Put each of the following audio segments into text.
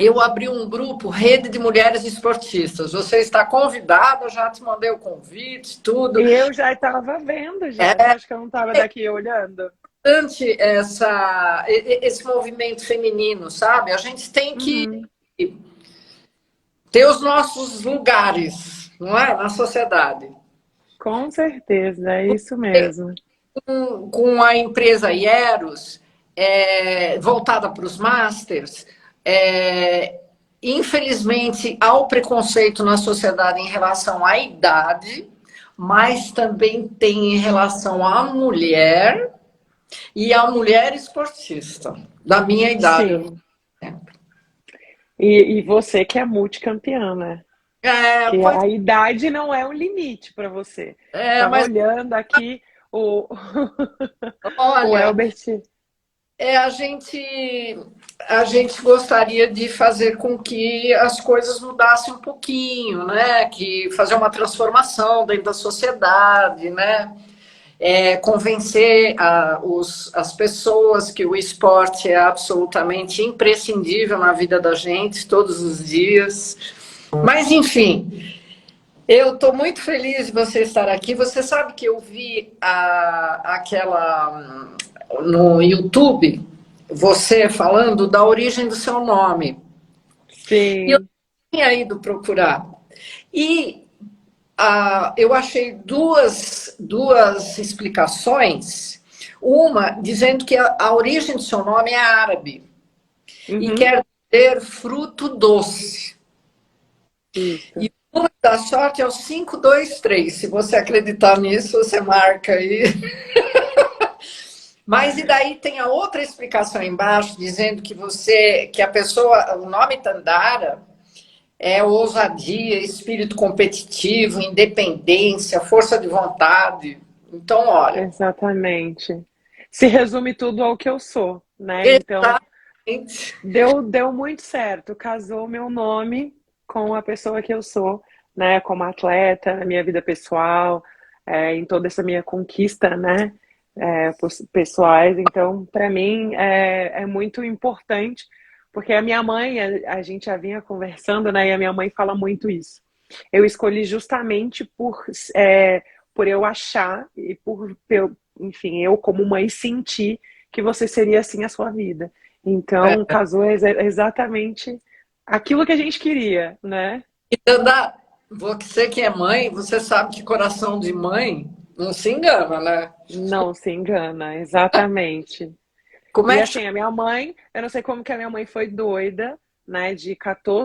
eu abri um grupo, Rede de Mulheres Esportistas. Você está convidada, já te mandei o convite, tudo. E eu já estava vendo já. Você É acha que eu não estava daqui olhando? importante esse movimento feminino, sabe? A gente tem que Uhum. ter os nossos lugares, não é? Na sociedade. Com certeza, é isso mesmo. Com a empresa Ieros, voltada para os masters, é, infelizmente há o preconceito na sociedade em relação à idade, mas também tem em relação à mulher e à mulher esportista, da minha idade. Sim. E você que é multicampeã, né? Que Pois a idade não é um limite para você. Tava mas olhando aqui o, o olha, Elbert. É, a gente, a gente gostaria de fazer com que as coisas mudassem um pouquinho, né? Que fazer uma transformação dentro da sociedade, né? Convencer as pessoas que o esporte é absolutamente imprescindível na vida da gente todos os dias. Mas, enfim, eu estou muito feliz de você estar aqui. Você sabe que eu vi aquela no YouTube, você falando da origem do seu nome. E eu Sim. tinha ido procurar. E eu achei duas explicações. Uma dizendo que a origem do seu nome é árabe e Uhum. quer dizer fruto doce. Isso. E o número da sorte é o 523. Se você acreditar nisso, você marca aí. Mas e daí tem a outra explicação embaixo, dizendo que a pessoa, o nome Tandara é ousadia, espírito competitivo, independência, força de vontade. Então, olha, Exatamente. Se resume tudo ao que eu sou, né? Então, exatamente. deu muito certo. Casou meu nome com a pessoa que eu sou, né? Como atleta, na minha vida pessoal, em toda essa minha conquista, né? Pessoais. Então, para mim, é muito importante, porque a minha mãe, a gente já vinha conversando, né? E a minha mãe fala muito isso. Eu escolhi justamente por eu achar e enfim, eu como mãe sentir que você seria assim a sua vida. Então, casou exatamente aquilo que a gente queria, né? E Tandara, você que é mãe, você sabe que coração de mãe não se engana, né? Não se engana, exatamente. Como E é que assim, a minha mãe, eu não sei como que a minha mãe foi doida, né?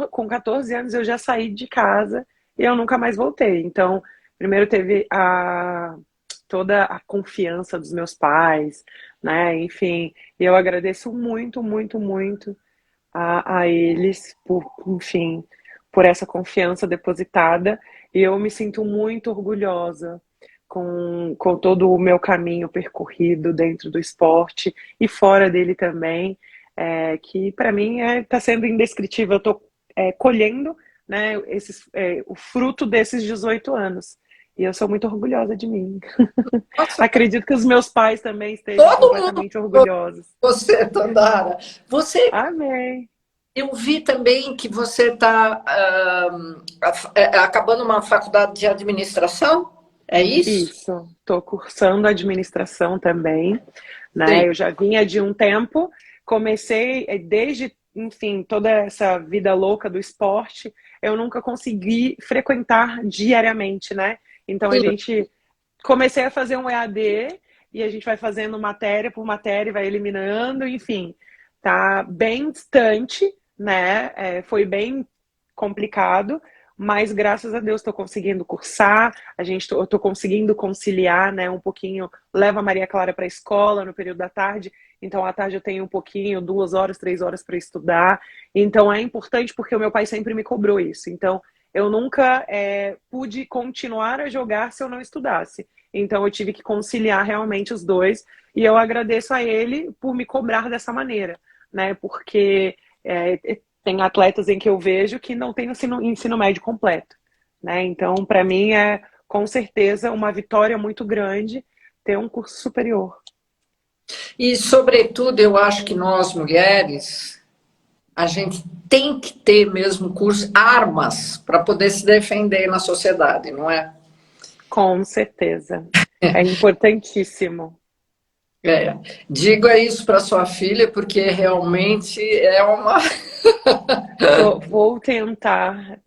Com 14 anos eu já saí de casa e eu nunca mais voltei. Então, primeiro teve toda a confiança dos meus pais, né? Enfim, e eu agradeço muito, muito, muito a eles enfim, por essa confiança depositada. E eu me sinto muito orgulhosa com todo o meu caminho percorrido dentro do esporte e fora dele também, que para mim está sendo indescritível. Eu estou colhendo, né, o fruto desses 18 anos. E eu sou muito orgulhosa de mim. nossa, Acredito que os meus pais também estejam todo mundo completamente orgulhosos. você, Tandara. Você, Amém. eu vi também que você está acabando uma faculdade de administração, é isso? Isso, estou cursando administração também, Sim. né? Eu já vinha de um tempo, comecei desde, enfim, toda essa vida louca do esporte, eu nunca consegui frequentar diariamente, né? Então a Sim. gente comecei a fazer um EAD e a gente vai fazendo matéria por matéria, vai eliminando, enfim, tá bem distante, né? Foi bem complicado, mas graças a Deus estou conseguindo cursar, eu estou conseguindo conciliar, né, um pouquinho, levo a Maria Clara para a escola no período da tarde, então à tarde eu tenho um pouquinho, 2 horas, 3 horas para estudar, então é importante porque o meu pai sempre me cobrou isso, então eu nunca pude continuar a jogar se eu não estudasse, então eu tive que conciliar realmente os dois, e eu agradeço a ele por me cobrar dessa maneira, né, porque tem atletas em que eu vejo que não tem ensino médio completo, né? Então, para mim é com certeza uma vitória muito grande ter um curso superior. E, sobretudo, eu acho que nós mulheres a gente tem que ter mesmo curso, armas para poder se defender na sociedade, não é? Com certeza. É importantíssimo. É, diga isso para sua filha, porque realmente é uma. Vou tentar.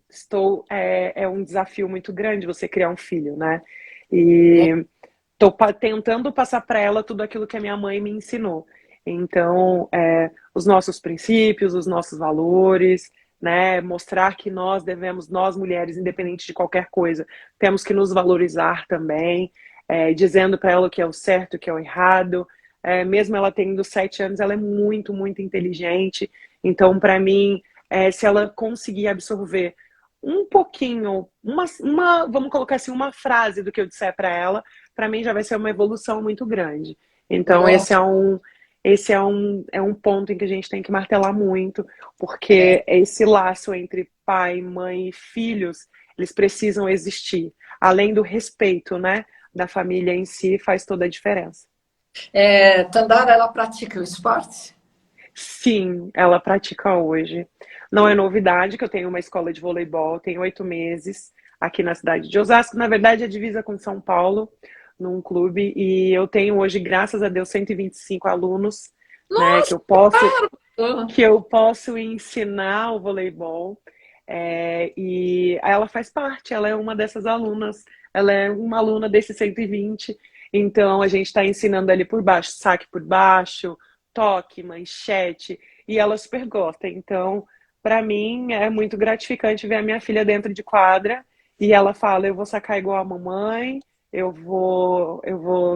É um desafio muito grande você criar um filho, né? E estou tentando passar para ela tudo aquilo que a minha mãe me ensinou. Então, os nossos princípios, os nossos valores, né? Mostrar que nós devemos, nós mulheres, independente de qualquer coisa, temos que nos valorizar também, dizendo para ela o que é o certo, o que é o errado. Mesmo ela tendo 7 anos, ela é muito, muito inteligente. Então, para mim, se ela conseguir absorver um pouquinho, vamos colocar assim, uma frase do que eu disser para mim já vai ser uma evolução muito grande. Então, esse é um ponto em que a gente tem que martelar muito, porque esse laço entre pai, mãe e filhos, eles precisam existir. Além do respeito, né, da família em si, faz toda a diferença. Tandara, ela pratica o esporte? Sim, ela pratica hoje. Não é novidade que eu tenho uma escola de voleibol, tenho 8 meses aqui na cidade de Osasco. Na verdade, é divisa com São Paulo, num clube, e eu tenho hoje, graças a Deus, 125 alunos, né, que Nossa! eu posso ensinar o voleibol. E ela faz parte, ela é uma dessas alunas, ela é uma aluna desses 120. Então a gente está ensinando ali por baixo, saque por baixo, toque, manchete, e ela super gosta. Então, para mim, é muito gratificante ver a minha filha dentro de quadra e ela fala: eu vou sacar igual a mamãe, eu vou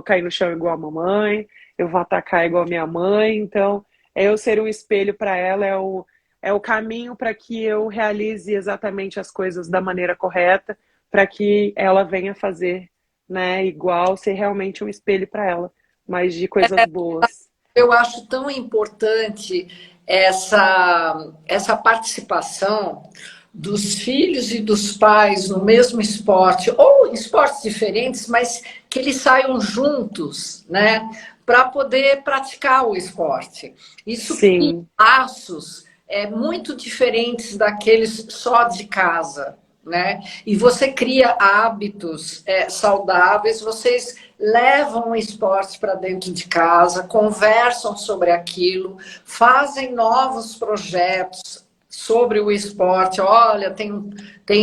cair no chão igual a mamãe, eu vou atacar igual a minha mãe. Então, eu ser um espelho para ela é o caminho para que eu realize exatamente as coisas da maneira correta, para que ela venha fazer, né, igual, ser realmente um espelho para ela, mas de coisas boas. Eu acho tão importante essa participação dos filhos e dos pais no mesmo esporte, ou em esportes diferentes, mas que eles saiam juntos, né, para poder praticar o esporte. Isso cria Sim, laços muito diferentes daqueles só de casa, né? E você cria hábitos saudáveis, vocês levam o esporte para dentro de casa, conversam sobre aquilo, fazem novos projetos sobre o esporte. Olha, tem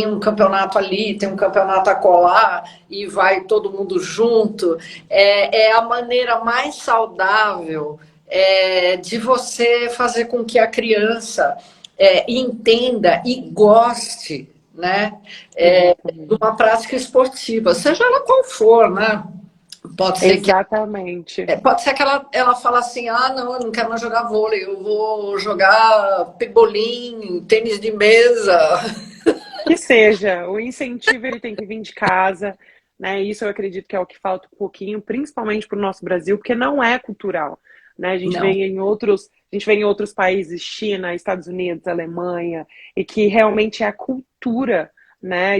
um campeonato ali, tem um campeonato acolá, e vai todo mundo junto. É a maneira mais saudável de você fazer com que a criança entenda e goste, né, de exatamente. uma prática esportiva, seja ela qual for, né? Pode ser que Exatamente. ela fala assim, ah, não, eu não quero mais jogar vôlei, eu vou jogar pebolim, tênis de mesa. Que seja, o incentivo ele tem que vir de casa, né? Isso eu acredito que é o que falta um pouquinho, principalmente para o nosso Brasil, porque não é cultural, né? Não. A gente vê em outros países, China, Estados Unidos, Alemanha, e que realmente é a cultura, né,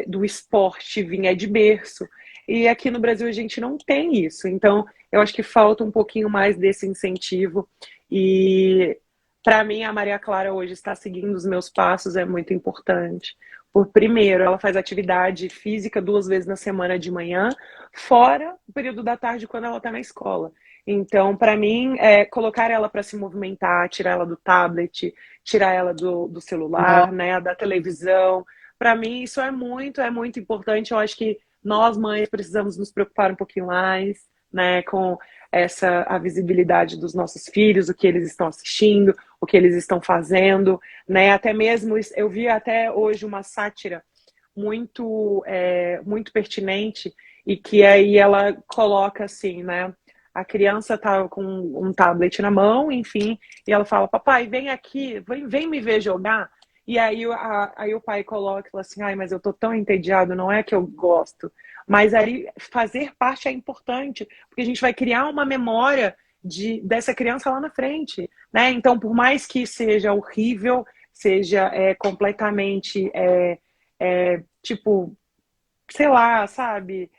do esporte vinha de berço. E aqui no Brasil a gente não tem isso. Então, eu acho que falta um pouquinho mais desse incentivo. E para mim, a Maria Clara hoje está seguindo os meus passos, é muito importante. Por primeiro, ela faz atividade física 2 vezes na semana de manhã, fora o período da tarde quando ela está na escola. Então, para mim, colocar ela para se movimentar, tirar ela do tablet, tirar ela do celular, né, da televisão. Para mim, isso é muito importante. Eu acho que nós, mães, precisamos nos preocupar um pouquinho mais, né, com a visibilidade dos nossos filhos, o que eles estão assistindo, o que eles estão fazendo, né? Até mesmo, eu vi até hoje uma sátira muito pertinente e que aí ela coloca assim, né? A criança tá com um tablet na mão, enfim, e ela fala: papai, vem aqui, vem me ver jogar. E aí o pai coloca e fala assim: ai, mas eu tô tão entediado, não é que eu gosto. Mas aí fazer parte é importante, porque a gente vai criar uma memória dessa criança lá na frente, né? Então, por mais que seja horrível, seja completamente, tipo, sei lá, sabe?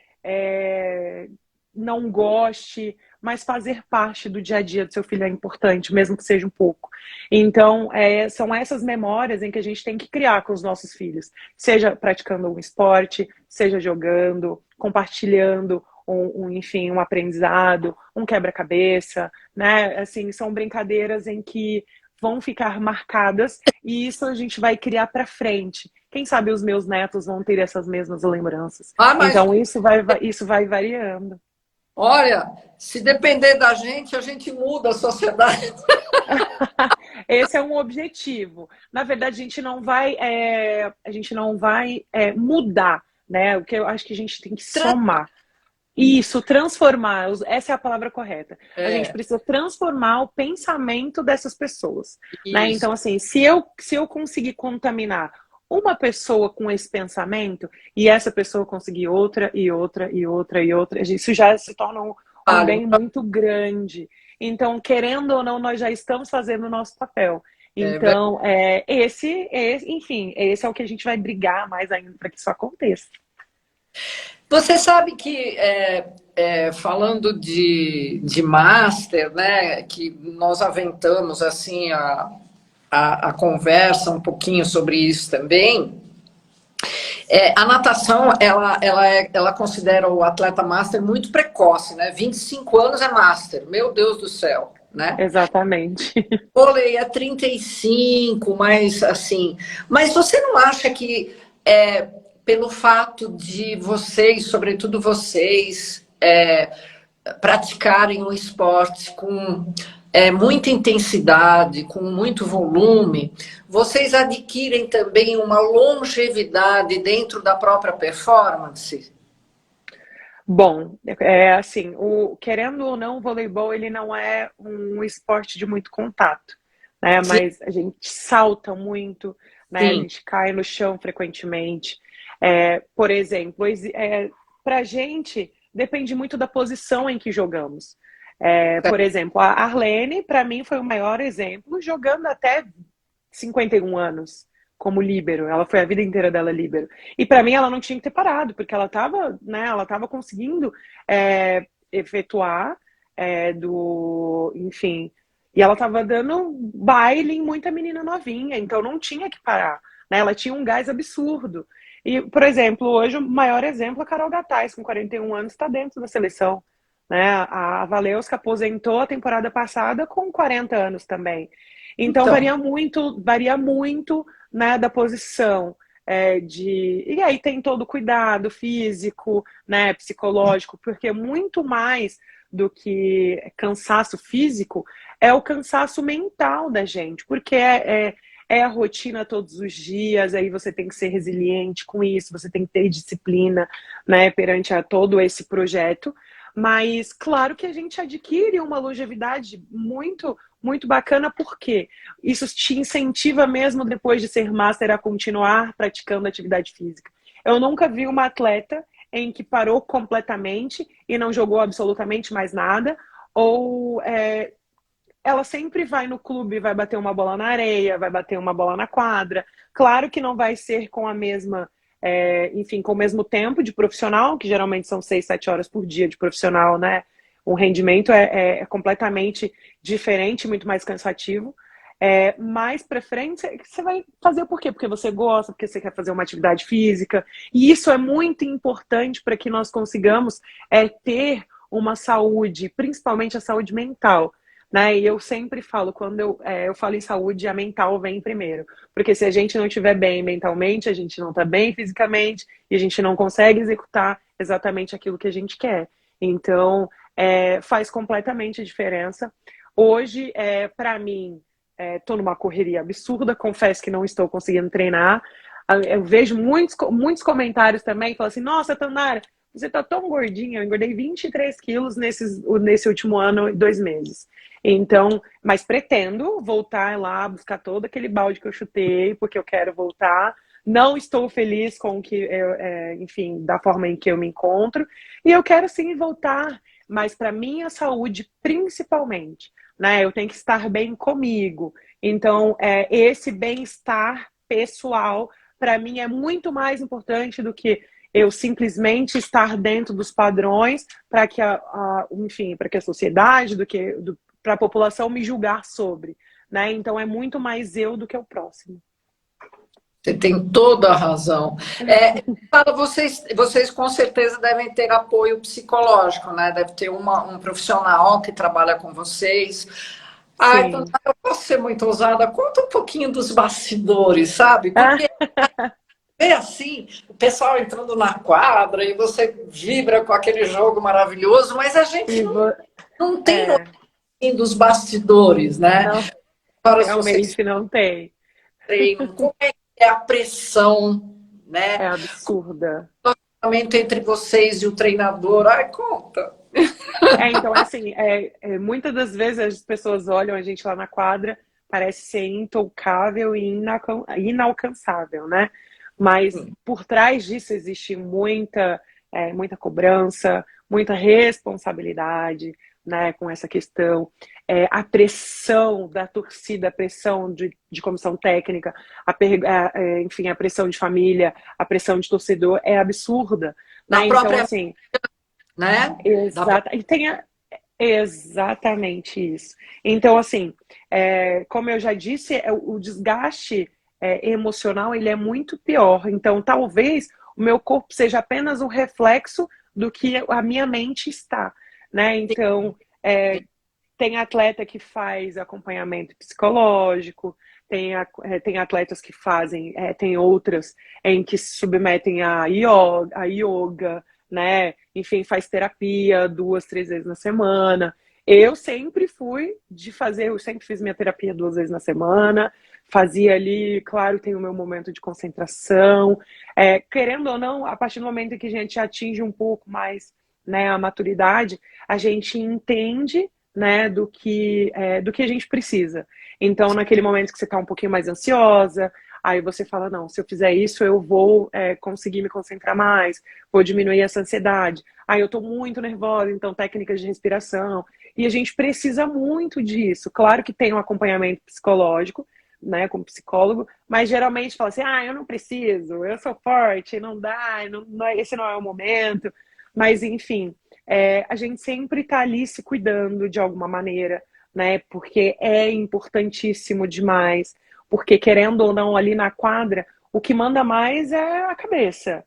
Não goste, mas fazer parte do dia a dia do seu filho é importante, mesmo que seja um pouco. Então, são essas memórias em que a gente tem que criar com os nossos filhos, seja praticando um esporte, seja jogando, compartilhando enfim, um aprendizado, um quebra-cabeça, né? Assim, são brincadeiras em que vão ficar marcadas e isso a gente vai criar para frente. Quem sabe os meus netos vão ter essas mesmas lembranças. Ah, mas Então, isso vai variando. olha, se depender da gente, a gente muda a sociedade. Esse é um objetivo. Na verdade, a gente não vai mudar, né? O que eu acho que a gente tem que somar. Isso, transformar, essa é a palavra correta. A gente É, precisa transformar o pensamento dessas pessoas, né? isso. Então, assim, se eu conseguir contaminar uma pessoa com esse pensamento e essa pessoa conseguir outra e outra e outra e outra, isso já se torna um Vale. bem muito grande. Então, querendo ou não, nós já estamos fazendo o nosso papel. É, Então, enfim, esse é o que a gente vai brigar mais ainda para que isso aconteça. você sabe que, falando de master, né, que nós aventamos assim a conversa um pouquinho sobre isso também. A natação, ela considera o atleta master muito precoce, né? 25 anos é master, meu Deus do céu, né? Exatamente. Vôlei é 35, mas assim. Mas você não acha que pelo fato de vocês, sobretudo vocês, praticarem um esporte com muita intensidade, com muito volume, vocês adquirem também uma longevidade dentro da própria performance? Bom, assim, querendo ou não, o voleibol ele não é um esporte de muito contato, né? Sim, Mas a gente salta muito, né? A sim. gente cai no chão frequentemente. Por exemplo, para a gente depende muito da posição em que jogamos. Por exemplo, a Arlene, para mim, foi o maior exemplo, jogando até 51 anos como líbero. Ela foi a vida inteira dela líbero. E para mim ela não tinha que ter parado, porque ela estava, né, ela estava conseguindo efetuar enfim, e ela estava dando baile em muita menina novinha, então não tinha que parar, né? Ela tinha um gás absurdo. E, por exemplo, hoje o maior exemplo é a Carol Gataz, com 41 anos, está dentro da seleção. Né? A Valeuska aposentou a temporada passada com 40 anos também. Então Então, varia muito, né, da posição. E aí tem todo o cuidado físico, né, psicológico, porque muito mais do que cansaço físico é o cansaço mental da gente, porque é a rotina todos os dias, aí você tem que ser resiliente com isso, você tem que ter disciplina, né, perante a todo esse projeto. Mas claro que a gente adquire uma longevidade muito, muito bacana, porque isso te incentiva mesmo depois de ser master a continuar praticando atividade física. Eu nunca vi uma atleta em que parou completamente e não jogou absolutamente mais nada, ou ela sempre vai no clube, vai bater uma bola na areia, vai bater uma bola na quadra. Claro que não vai ser com a mesma, enfim, com o mesmo tempo de profissional, que geralmente são 6, 7 horas por dia de profissional, né? O rendimento é completamente diferente, muito mais cansativo. Mais para frente, você vai fazer por quê? Porque você gosta, porque você quer fazer uma atividade física. E isso é muito importante para que nós consigamos ter uma saúde, principalmente a saúde mental. Né? E eu sempre falo, quando eu falo em saúde, a mental vem primeiro. Porque se a gente não estiver bem mentalmente, a gente não está bem fisicamente e a gente não consegue executar exatamente aquilo que a gente quer. Então, faz completamente a diferença. Hoje, para mim, estou numa correria absurda, confesso que não estou conseguindo treinar. Eu vejo muitos comentários também, falam assim, nossa, Tandara, você tá tão gordinha, eu engordei 23 quilos nesse último ano e 2 meses. Então, mas pretendo voltar lá, buscar todo aquele balde que eu chutei, porque eu quero voltar. Não estou feliz com o que enfim, da forma em que eu me encontro. E eu quero sim voltar, mas para minha saúde principalmente, né? Eu tenho que estar bem comigo. Então, esse bem-estar pessoal, para mim, é muito mais importante do que eu simplesmente estar dentro dos padrões para que enfim, para que a sociedade, para a população me julgar sobre, né? Então é muito mais eu do que o próximo. Você tem toda a razão. Vocês com certeza devem ter apoio psicológico, né? Deve ter um profissional que trabalha com vocês. Ah, então Sim. eu posso ser muito ousada. Conta um pouquinho dos bastidores, sabe? Porque é assim, o pessoal entrando na quadra e você vibra com aquele jogo maravilhoso, mas a gente E não tem noção dos bastidores, né? não, Para vocês realmente não tem. treinam, como é que é a pressão, né? É absurda. Entre vocês e o treinador. Ai, conta. Então, assim, muitas das vezes as pessoas olham a gente lá na quadra, parece ser intocável e inalcançável, né? Mas por trás disso existe muita cobrança, muita responsabilidade, né, com essa questão. A pressão da torcida, a pressão de comissão técnica, enfim, a pressão de família, a pressão de torcedor é absurda, Da né? Então, própria, assim, né? e tem exatamente isso. Então, assim, como eu já disse, o desgaste emocional ele é muito pior. Então, talvez o meu corpo seja apenas um reflexo do que a minha mente está, né? Então, tem atleta que faz acompanhamento psicológico, tem atletas que fazem, tem outras em que se submetem a yoga, né? Enfim, faz terapia 2, 3 vezes na semana. Eu sempre eu sempre fiz minha terapia 2 vezes na semana, fazia ali, claro, tem o meu momento de concentração. Querendo ou não, a partir do momento em que a gente atinge um pouco mais, né, a maturidade, a gente entende, né, do que a gente precisa. Então, naquele momento que você está um pouquinho mais ansiosa, aí você fala, não, se eu fizer isso, eu vou conseguir me concentrar mais, vou diminuir essa ansiedade. Aí eu estou muito nervosa, então técnicas de respiração. E a gente precisa muito disso. Claro que tem um acompanhamento psicológico, né, como psicólogo, mas geralmente fala assim, eu não preciso, eu sou forte, não dá, esse não é o momento. Mas, enfim, a gente sempre está ali se cuidando de alguma maneira, né? Porque é importantíssimo demais. Porque, querendo ou não, ali na quadra, o que manda mais é a cabeça.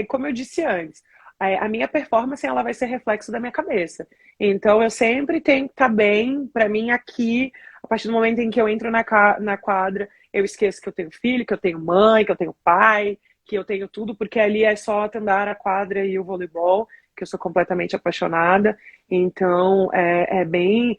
Como eu disse antes, a minha performance ela vai ser reflexo da minha cabeça. Então, eu sempre tenho que estar bem, para mim, aqui, a partir do momento em que eu entro na quadra, eu esqueço que eu tenho filho, que eu tenho mãe, que eu tenho pai, que eu tenho tudo, porque ali é só andar a quadra e o voleibol, que eu sou completamente apaixonada. Então, é bem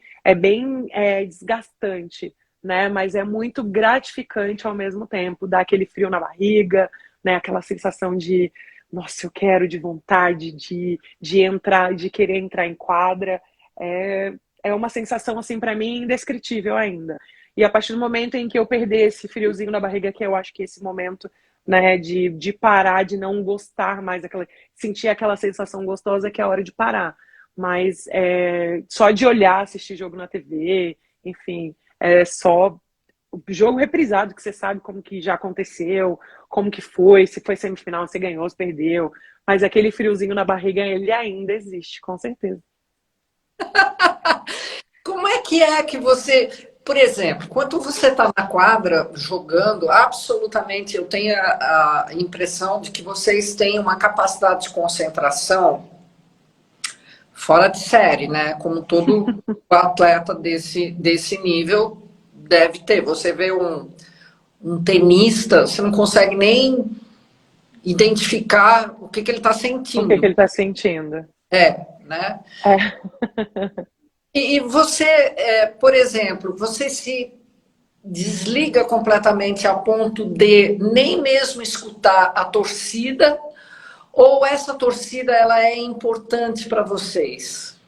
desgastante, né? Mas é muito gratificante ao mesmo tempo, dá aquele frio na barriga, né? Aquela sensação de, nossa, eu quero, de vontade, de entrar, de querer entrar em quadra. É uma sensação, assim, para mim, indescritível ainda. E a partir do momento em que eu perder esse friozinho na barriga, que eu acho que esse momento, né, de parar, de não gostar mais, sentir aquela sensação gostosa que é a hora de parar. Mas só de olhar, assistir jogo na TV, enfim, só o jogo reprisado, que você sabe como que já aconteceu, como que foi, se foi semifinal, se ganhou, se perdeu. Mas aquele friozinho na barriga, ele ainda existe, com certeza. Como é que você, por exemplo, quando você está na quadra jogando, absolutamente eu tenho a impressão de que vocês têm uma capacidade de concentração fora de série, né? Como todo atleta desse nível deve ter. Você vê um tenista, você não consegue nem identificar o que ele está O que que sentindo. ele tá sentindo? Né? É. E você, por exemplo, você se desliga completamente a ponto de nem mesmo escutar a torcida, ou essa torcida ela é importante para vocês?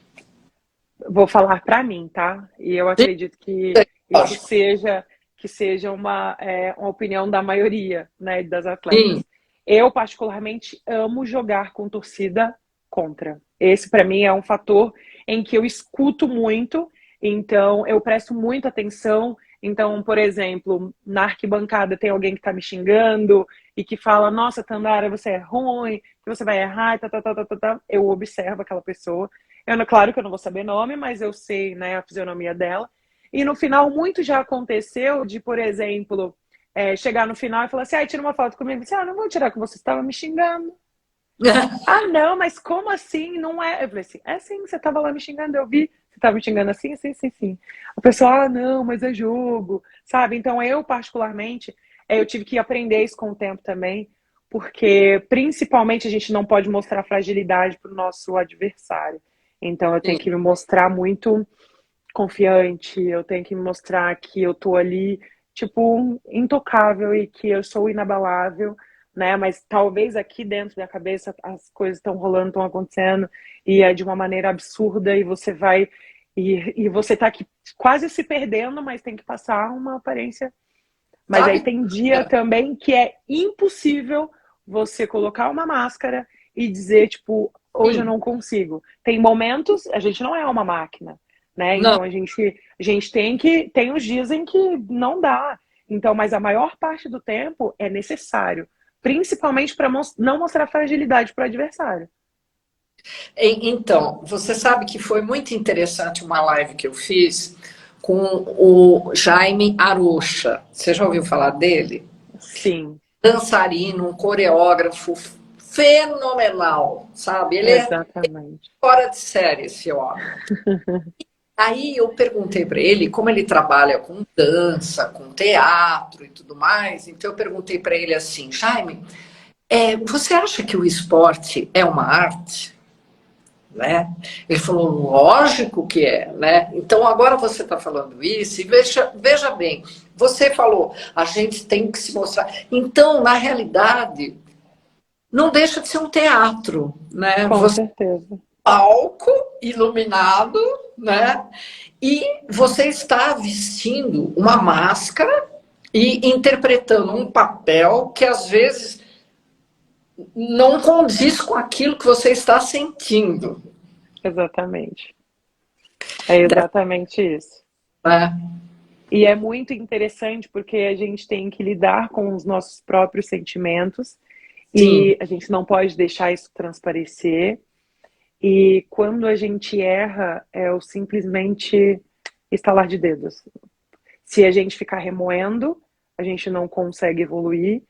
Vou falar para mim, tá? E eu acredito que isso Lógico. seja uma opinião da maioria, né, das Sim. atletas. Eu, particularmente, amo jogar com torcida contra. Esse, para mim, é um fator em que eu escuto muito, então eu presto muita atenção Então, por exemplo, na arquibancada tem alguém que tá me xingando e que fala, nossa, Tandara, você é ruim, que você vai errar, tá, tá, tá, tá, tá, tá. Eu observo aquela pessoa. Claro que eu não vou saber nome, mas eu sei, né, a fisionomia dela. E no final, muito já aconteceu de, por exemplo, chegar no final e falar assim, tira uma foto comigo. Assim, não vou tirar que você estava me xingando. Não, mas como assim? Não é. Eu falei assim, sim, você estava lá me xingando, eu vi. Você estava me xingando assim, sim, sim, sim. A pessoa, não, mas é jogo, sabe? Então eu, particularmente, eu tive que aprender isso com o tempo também, porque principalmente a gente não pode mostrar fragilidade para o nosso adversário. Então eu tenho Sim. que me mostrar muito confiante, eu tenho que me mostrar que eu tô ali, tipo, intocável e que eu sou inabalável, né? Mas talvez aqui dentro da cabeça as coisas estão rolando, estão acontecendo, e é de uma maneira absurda, e você vai. E você tá aqui quase se perdendo, mas tem que passar uma aparência. Mas aí Sabe? tem dia também que é impossível você colocar uma máscara e dizer, tipo, hoje eu Sim. não consigo. Tem momentos, a gente não é uma máquina, né? Não. Então a gente tem os dias em que não dá. Então, mas a maior parte do tempo é necessário, principalmente para não mostrar fragilidade para o adversário. Então, você sabe que foi muito interessante uma live que eu fiz com o Jaime Arocha. Você já ouviu falar dele? Sim, Dançarino, um coreógrafo fenomenal, sabe? Ele é exatamente. fora de série, esse homem. Aí eu perguntei para ele como ele trabalha com dança, com teatro e tudo mais. Então eu perguntei para ele assim, Jaime, você acha que o esporte é uma arte? Né? Ele falou, lógico que é, né? Então agora você está falando isso e veja bem, você falou, a gente tem que se mostrar. Então, na realidade, não deixa de ser um teatro, né? Com Você certeza. palco iluminado, né? E você está vestindo uma máscara e interpretando um papel que às vezes não condiz com aquilo que você está sentindo, Exatamente. É exatamente isso. né? E é muito interessante porque a gente tem que lidar com os nossos próprios sentimentos Sim, e a gente não pode deixar isso transparecer. E quando a gente erra, é o simplesmente estalar de dedos. Se a gente ficar remoendo, a gente não consegue evoluir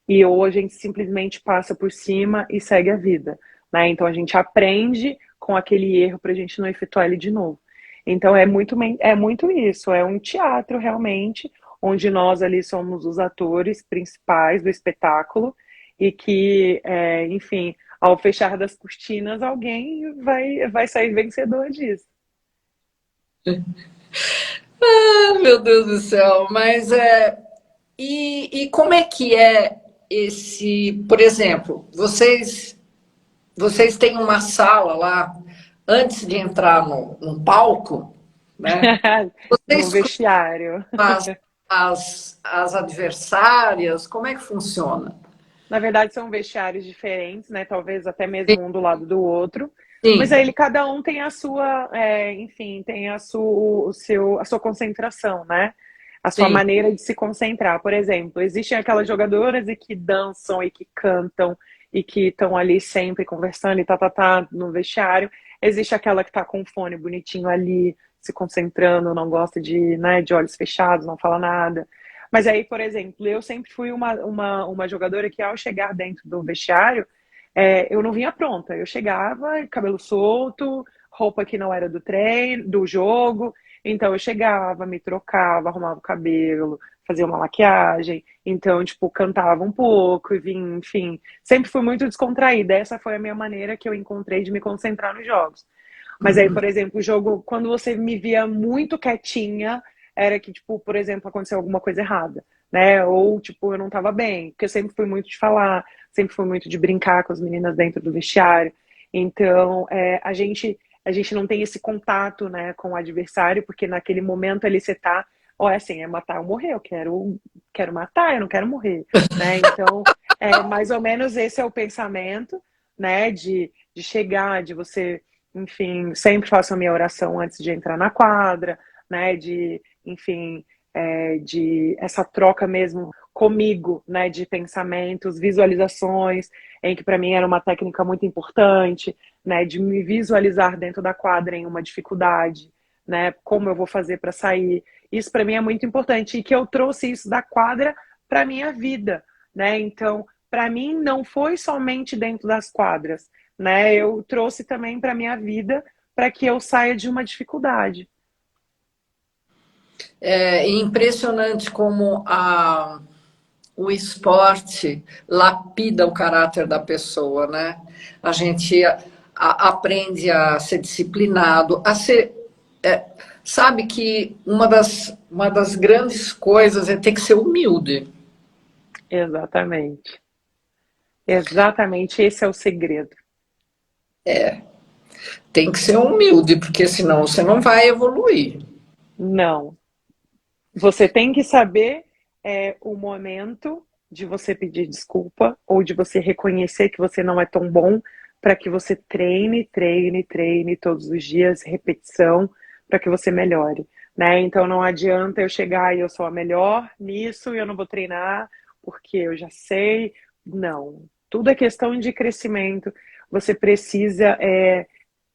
e ou a gente simplesmente passa por cima e segue a vida, né? Então a gente aprende com aquele erro para a gente não efetuar ele de novo. Então é muito isso, é um teatro realmente, onde nós ali somos os atores principais do espetáculo e que, enfim, ao fechar das cortinas, alguém vai sair vencedor disso. meu Deus do céu, mas e como é que é esse, por exemplo, vocês têm uma sala lá antes de entrar no palco, né? No Vocês vestiário. as, as adversárias, como é que funciona? Na verdade, são vestiários diferentes, né? Talvez até mesmo um do lado do outro. Mas Sim, aí cada um tem a sua, enfim, tem a sua concentração, né? A sua sim. maneira de se concentrar. Por exemplo, existem aquelas jogadoras e que dançam e que cantam e que estão ali sempre conversando e tá no vestiário. Existe aquela que tá com o fone bonitinho ali, se concentrando, não gosta de olhos fechados, não fala nada. Mas aí, por exemplo, eu sempre fui uma jogadora que, ao chegar dentro do vestiário, eu não vinha pronta. Eu chegava, cabelo solto, roupa que não era do treino, do jogo. Então, eu chegava, me trocava, arrumava o cabelo, fazia uma maquiagem. Então, tipo, cantava um pouco e vinha, enfim. Sempre fui muito descontraída. Essa foi a minha maneira que eu encontrei de me concentrar nos jogos. Mas aí, por exemplo, o jogo, quando você me via muito quietinha, era que, tipo, por exemplo, aconteceu alguma coisa errada, né? Ou, tipo, eu não tava bem, porque eu sempre fui muito de falar, sempre fui muito de brincar com as meninas dentro do vestiário. Então, a gente não tem esse contato, né, com o adversário, porque naquele momento ali você tá, ó, assim, é matar ou morrer, eu quero matar, eu não quero morrer, né? Então, mais ou menos esse é o pensamento, né, de chegar, de você, enfim, sempre faço a minha oração antes de entrar na quadra, né, enfim, de essa troca mesmo comigo, né, de pensamentos, visualizações, em que para mim era uma técnica muito importante, né, de me visualizar dentro da quadra em uma dificuldade, né, como eu vou fazer para sair. Isso para mim é muito importante e que eu trouxe isso da quadra para minha vida, né? Então, para mim não foi somente dentro das quadras, né? Eu trouxe também para minha vida para que eu saia de uma dificuldade. É impressionante como o esporte lapida o caráter da pessoa, né? A gente aprende a ser disciplinado, a ser. Sabe que uma das grandes coisas é ter que ser humilde. Exatamente. Exatamente, esse é o segredo. Tem que ser humilde, porque senão você não vai evoluir. Não. Você tem que saber o momento de você pedir desculpa ou de você reconhecer que você não é tão bom para que você treine todos os dias, repetição, para que você melhore, né? Então não adianta eu chegar e eu sou a melhor nisso e eu não vou treinar porque eu já sei. Não. Tudo é questão de crescimento. Você precisa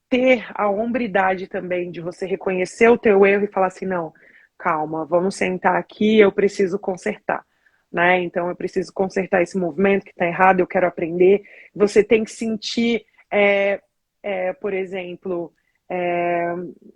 ter a hombridade também de você reconhecer o teu erro e falar assim, não, calma, vamos sentar aqui, eu preciso consertar, né? Então eu preciso consertar esse movimento que está errado, eu quero aprender. Você tem que sentir, por exemplo,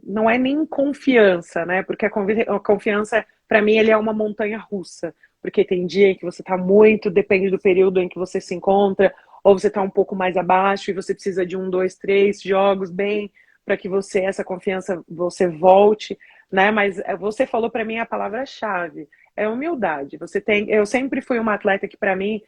não é nem confiança, né? Porque a confiança, para mim, ele é uma montanha russa, porque tem dia em que você está muito, depende do período em que você se encontra, ou você está um pouco mais abaixo e você precisa de um, dois, três jogos bem para que você, essa confiança, você volte, né? Mas você falou para mim a palavra-chave, é humildade. Eu sempre fui uma atleta que para mim,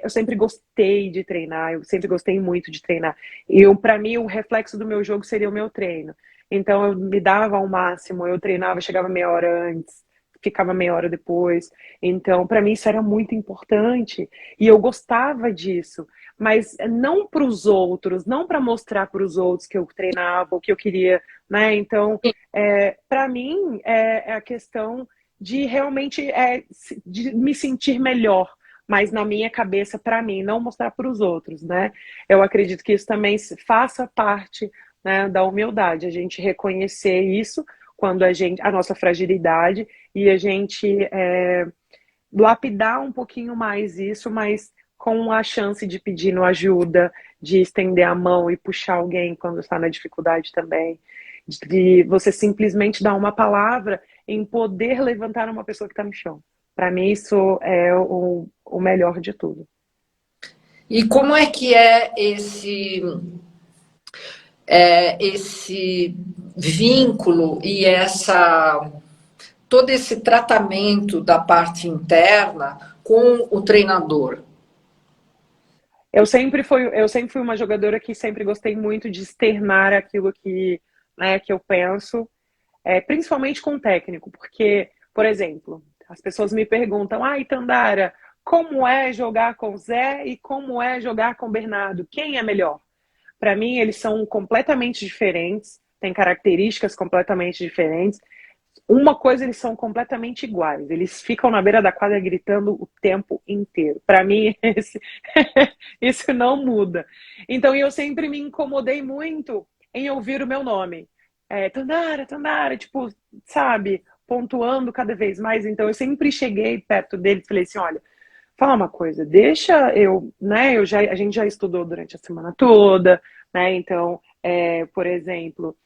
eu sempre gostei de treinar, eu sempre gostei muito de treinar. E para mim o reflexo do meu jogo seria o meu treino. Então eu me dava ao máximo, eu treinava, chegava meia hora antes, ficava meia hora depois. Então, para mim isso era muito importante e eu gostava disso, mas não para os outros, não para mostrar para os outros que eu treinava, o que eu queria, né? Então, para mim é a questão de realmente de me sentir melhor, mas na minha cabeça, para mim, não mostrar para os outros, né? Eu acredito que isso também faça parte, né, da humildade, a gente reconhecer isso quando a nossa fragilidade e a gente lapidar um pouquinho mais isso, mas com a chance de pedir ajuda, de estender a mão e puxar alguém quando está na dificuldade também, de você simplesmente dar uma palavra em poder levantar uma pessoa que está no chão. Para mim, isso é o melhor de tudo. E como é que é esse vínculo e todo esse tratamento da parte interna com o treinador? Eu sempre fui uma jogadora que sempre gostei muito de externar aquilo né, que eu penso, principalmente com o técnico, porque, por exemplo, as pessoas me perguntam, Tandara, como é jogar com o Zé e como é jogar com o Bernardo? Quem é melhor? Para mim, eles são completamente diferentes, têm características completamente diferentes. Uma coisa, eles são completamente iguais. Eles ficam na beira da quadra gritando o tempo inteiro. Para mim, isso não muda. Então, eu sempre me incomodei muito em ouvir o meu nome. Tandara, Tandara, tipo, sabe, pontuando cada vez mais. Então, eu sempre cheguei perto dele e falei assim, olha, fala uma coisa, deixa eu, né, a gente já estudou durante a semana toda, né, então, por exemplo,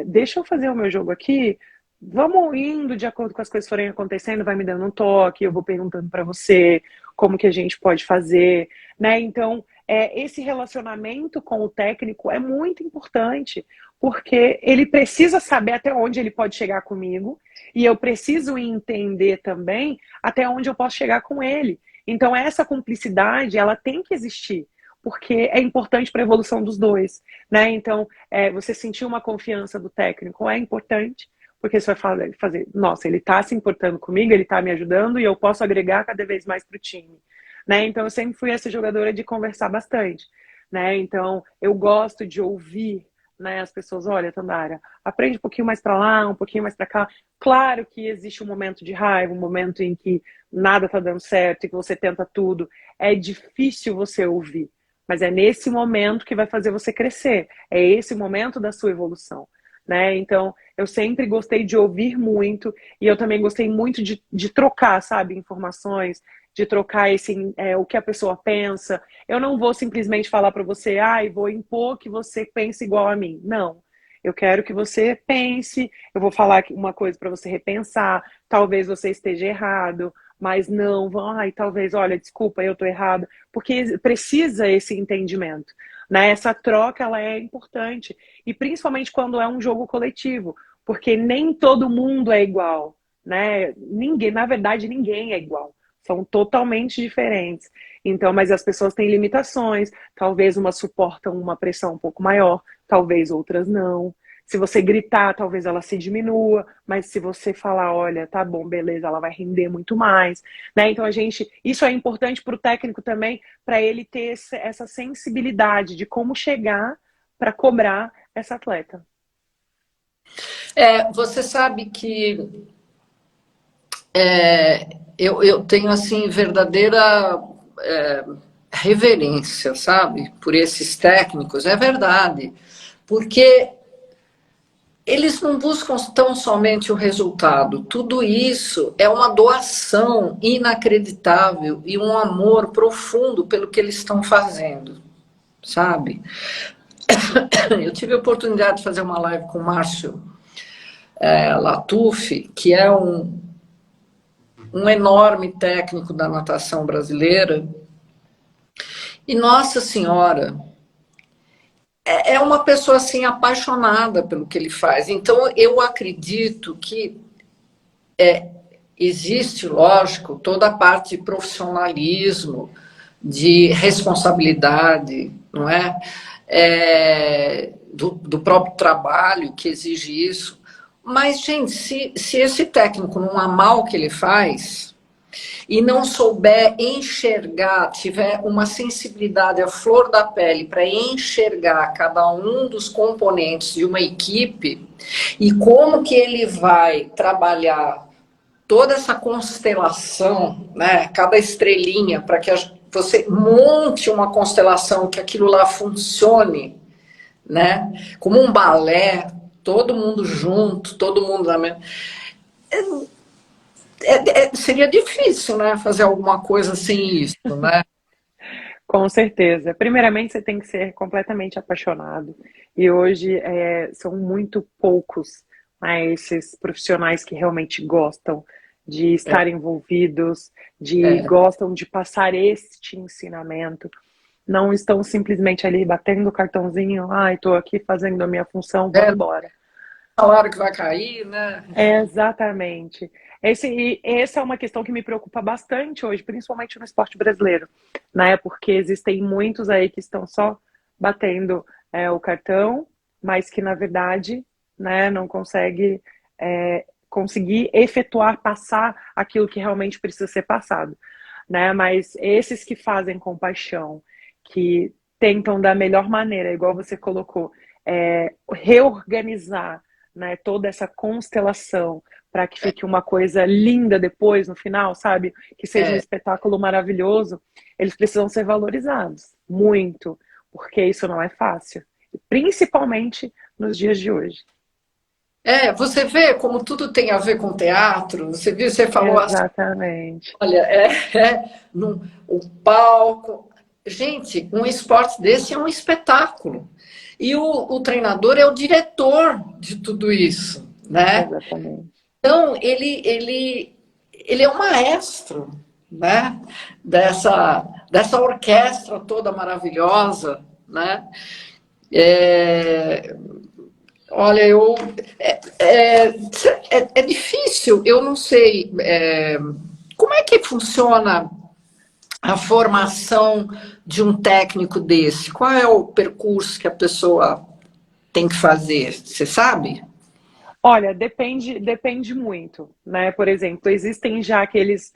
deixa eu fazer o meu jogo aqui, vamos indo de acordo com as coisas forem acontecendo, vai me dando um toque, eu vou perguntando para você como que a gente pode fazer, né, então, esse relacionamento com o técnico é muito importante, porque ele precisa saber até onde ele pode chegar comigo, e eu preciso entender também até onde eu posso chegar com ele. Então, essa cumplicidade, ela tem que existir, porque é importante para a evolução dos dois, né? Então, você sentir uma confiança do técnico é importante, porque você vai fazer, nossa, ele está se importando comigo, ele está me ajudando e eu posso agregar cada vez mais para o time, né? Então, eu sempre fui essa jogadora de conversar bastante, né? Então, eu gosto de ouvir, né? As pessoas, olha, Tandara, aprende um pouquinho mais para lá, um pouquinho mais para cá. Claro que existe um momento de raiva, um momento em que nada tá dando certo e que você tenta tudo. É difícil você ouvir, mas é nesse momento que vai fazer você crescer. É esse momento da sua evolução, né? Então, eu sempre gostei de ouvir muito e eu também gostei muito de trocar, sabe, informações, de trocar o que a pessoa pensa. Eu não vou simplesmente falar para você, vou impor que você pense igual a mim. Não. Eu quero que você pense, eu vou falar uma coisa para você repensar, talvez você esteja errado, mas não, talvez, olha, desculpa, eu estou errada, porque precisa esse entendimento, né? Essa troca, ela é importante, e principalmente quando é um jogo coletivo, porque nem todo mundo é igual, né? Ninguém, na verdade, ninguém é igual. São totalmente diferentes. Então, mas as pessoas têm limitações. Talvez umas suportam uma pressão um pouco maior, talvez outras não. Se você gritar, talvez ela se diminua, mas se você falar, olha, tá bom, beleza, ela vai render muito mais, né? Então isso é importante para o técnico também, para ele ter essa sensibilidade de como chegar para cobrar essa atleta. Você sabe que eu tenho assim verdadeira reverência, sabe, por esses técnicos. É verdade, porque eles não buscam tão somente o resultado. Tudo isso é uma doação inacreditável e um amor profundo pelo que eles estão fazendo, sabe? Eu tive a oportunidade de fazer uma live com o Márcio Latuf, que é um enorme técnico da natação brasileira. E, nossa senhora, é uma pessoa assim apaixonada pelo que ele faz. Então, eu acredito que existe, lógico, toda a parte de profissionalismo, de responsabilidade, não é? Do próprio trabalho que exige isso. Mas, gente, se esse técnico não amar o que ele faz e não souber enxergar, tiver uma sensibilidade à flor da pele para enxergar cada um dos componentes de uma equipe e como que ele vai trabalhar toda essa constelação, né, cada estrelinha, para que você monte uma constelação que aquilo lá funcione, né, como um balé, todo mundo junto, todo mundo na mesma... Seria difícil, né, fazer alguma coisa sem isso, né? Com certeza. Primeiramente, você tem que ser completamente apaixonado. E hoje são muito poucos, né, esses profissionais que realmente gostam de estar envolvidos, gostam de passar este ensinamento. Não estão simplesmente ali batendo o cartãozinho, estou aqui fazendo a minha função, vou embora. Salário que vai cair, né? Exatamente. Essa é uma questão que me preocupa bastante hoje, principalmente no esporte brasileiro, né? Porque existem muitos aí que estão só batendo o cartão, mas que na verdade, né, não conseguir efetuar, passar aquilo que realmente precisa ser passado, né? Mas esses que fazem com paixão, que tentam da melhor maneira, igual você colocou, reorganizar, né, toda essa constelação para que fique uma coisa linda depois, no final, sabe? Que seja um espetáculo maravilhoso, eles precisam ser valorizados, muito, porque isso não é fácil, principalmente nos dias de hoje. Você vê como tudo tem a ver com teatro, você falou Exatamente. Assim, olha, o palco... Gente, um esporte desse é um espetáculo. E o treinador é o diretor de tudo isso, né? Exatamente. Então, ele é o maestro, né? Dessa orquestra toda maravilhosa, né? Olha, é difícil, eu não sei como é que funciona a formação de um técnico desse? Qual é o percurso que a pessoa tem que fazer? Você sabe? Olha, depende muito, né? Por exemplo, existem já aqueles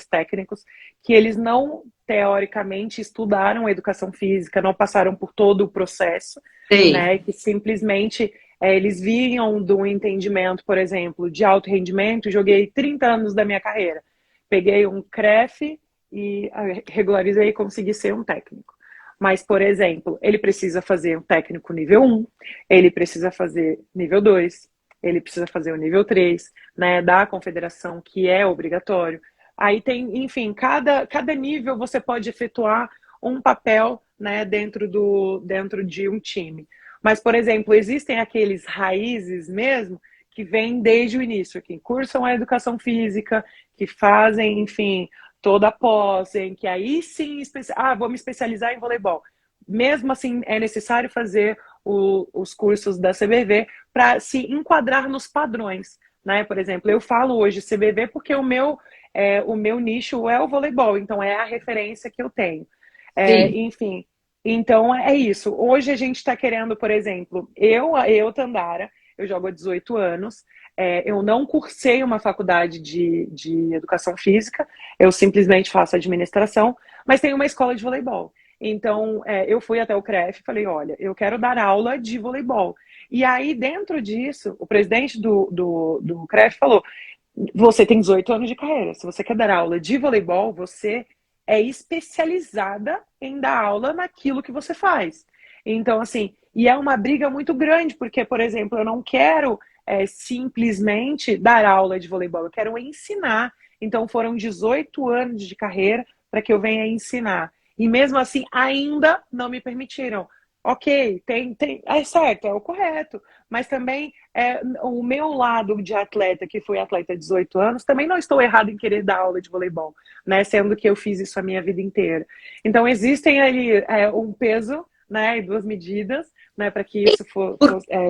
técnicos que eles não teoricamente estudaram educação física, não passaram por todo o processo, Sei. né? Que simplesmente eles vinham de um entendimento, por exemplo, de alto rendimento. Joguei 30 anos da minha carreira. Peguei um CREF e regularizei e consegui ser um técnico. Mas, por exemplo, ele precisa fazer um técnico nível 1, ele precisa fazer nível 2, ele precisa fazer o nível 3, né, da confederação, que é obrigatório. Aí tem, enfim, cada nível você pode efetuar um papel, né, dentro de um time. Mas, por exemplo, existem aqueles raízes mesmo que vêm desde o início, que cursam a educação física, que fazem, enfim, toda a pós, em que aí sim, vou me especializar em voleibol. Mesmo assim, é necessário fazer os cursos da CBV para se enquadrar nos padrões, né? Por exemplo, eu falo hoje CBV porque o meu nicho é o voleibol, então é a referência que eu tenho. Sim. Enfim, então é isso. Hoje a gente está querendo, por exemplo, Tandara, eu jogo há 18 anos, eu não cursei uma faculdade de educação física, eu simplesmente faço administração, mas tenho uma escola de voleibol. Então, eu fui até o CREF e falei, olha, eu quero dar aula de voleibol. E aí, dentro disso, o presidente do CREF falou, você tem 18 anos de carreira, se você quer dar aula de voleibol, você é especializada em dar aula naquilo que você faz. Então, assim, e é uma briga muito grande, porque, por exemplo, eu não quero simplesmente dar aula de voleibol, eu quero ensinar. Então, foram 18 anos de carreira para que eu venha ensinar. E mesmo assim, ainda não me permitiram. Ok, é certo, é o correto. Mas também o meu lado de atleta, que fui atleta há 18 anos, também não estou errado em querer dar aula de voleibol, né? Sendo que eu fiz isso a minha vida inteira. Então, existem ali um peso, né, e duas medidas, né, para que isso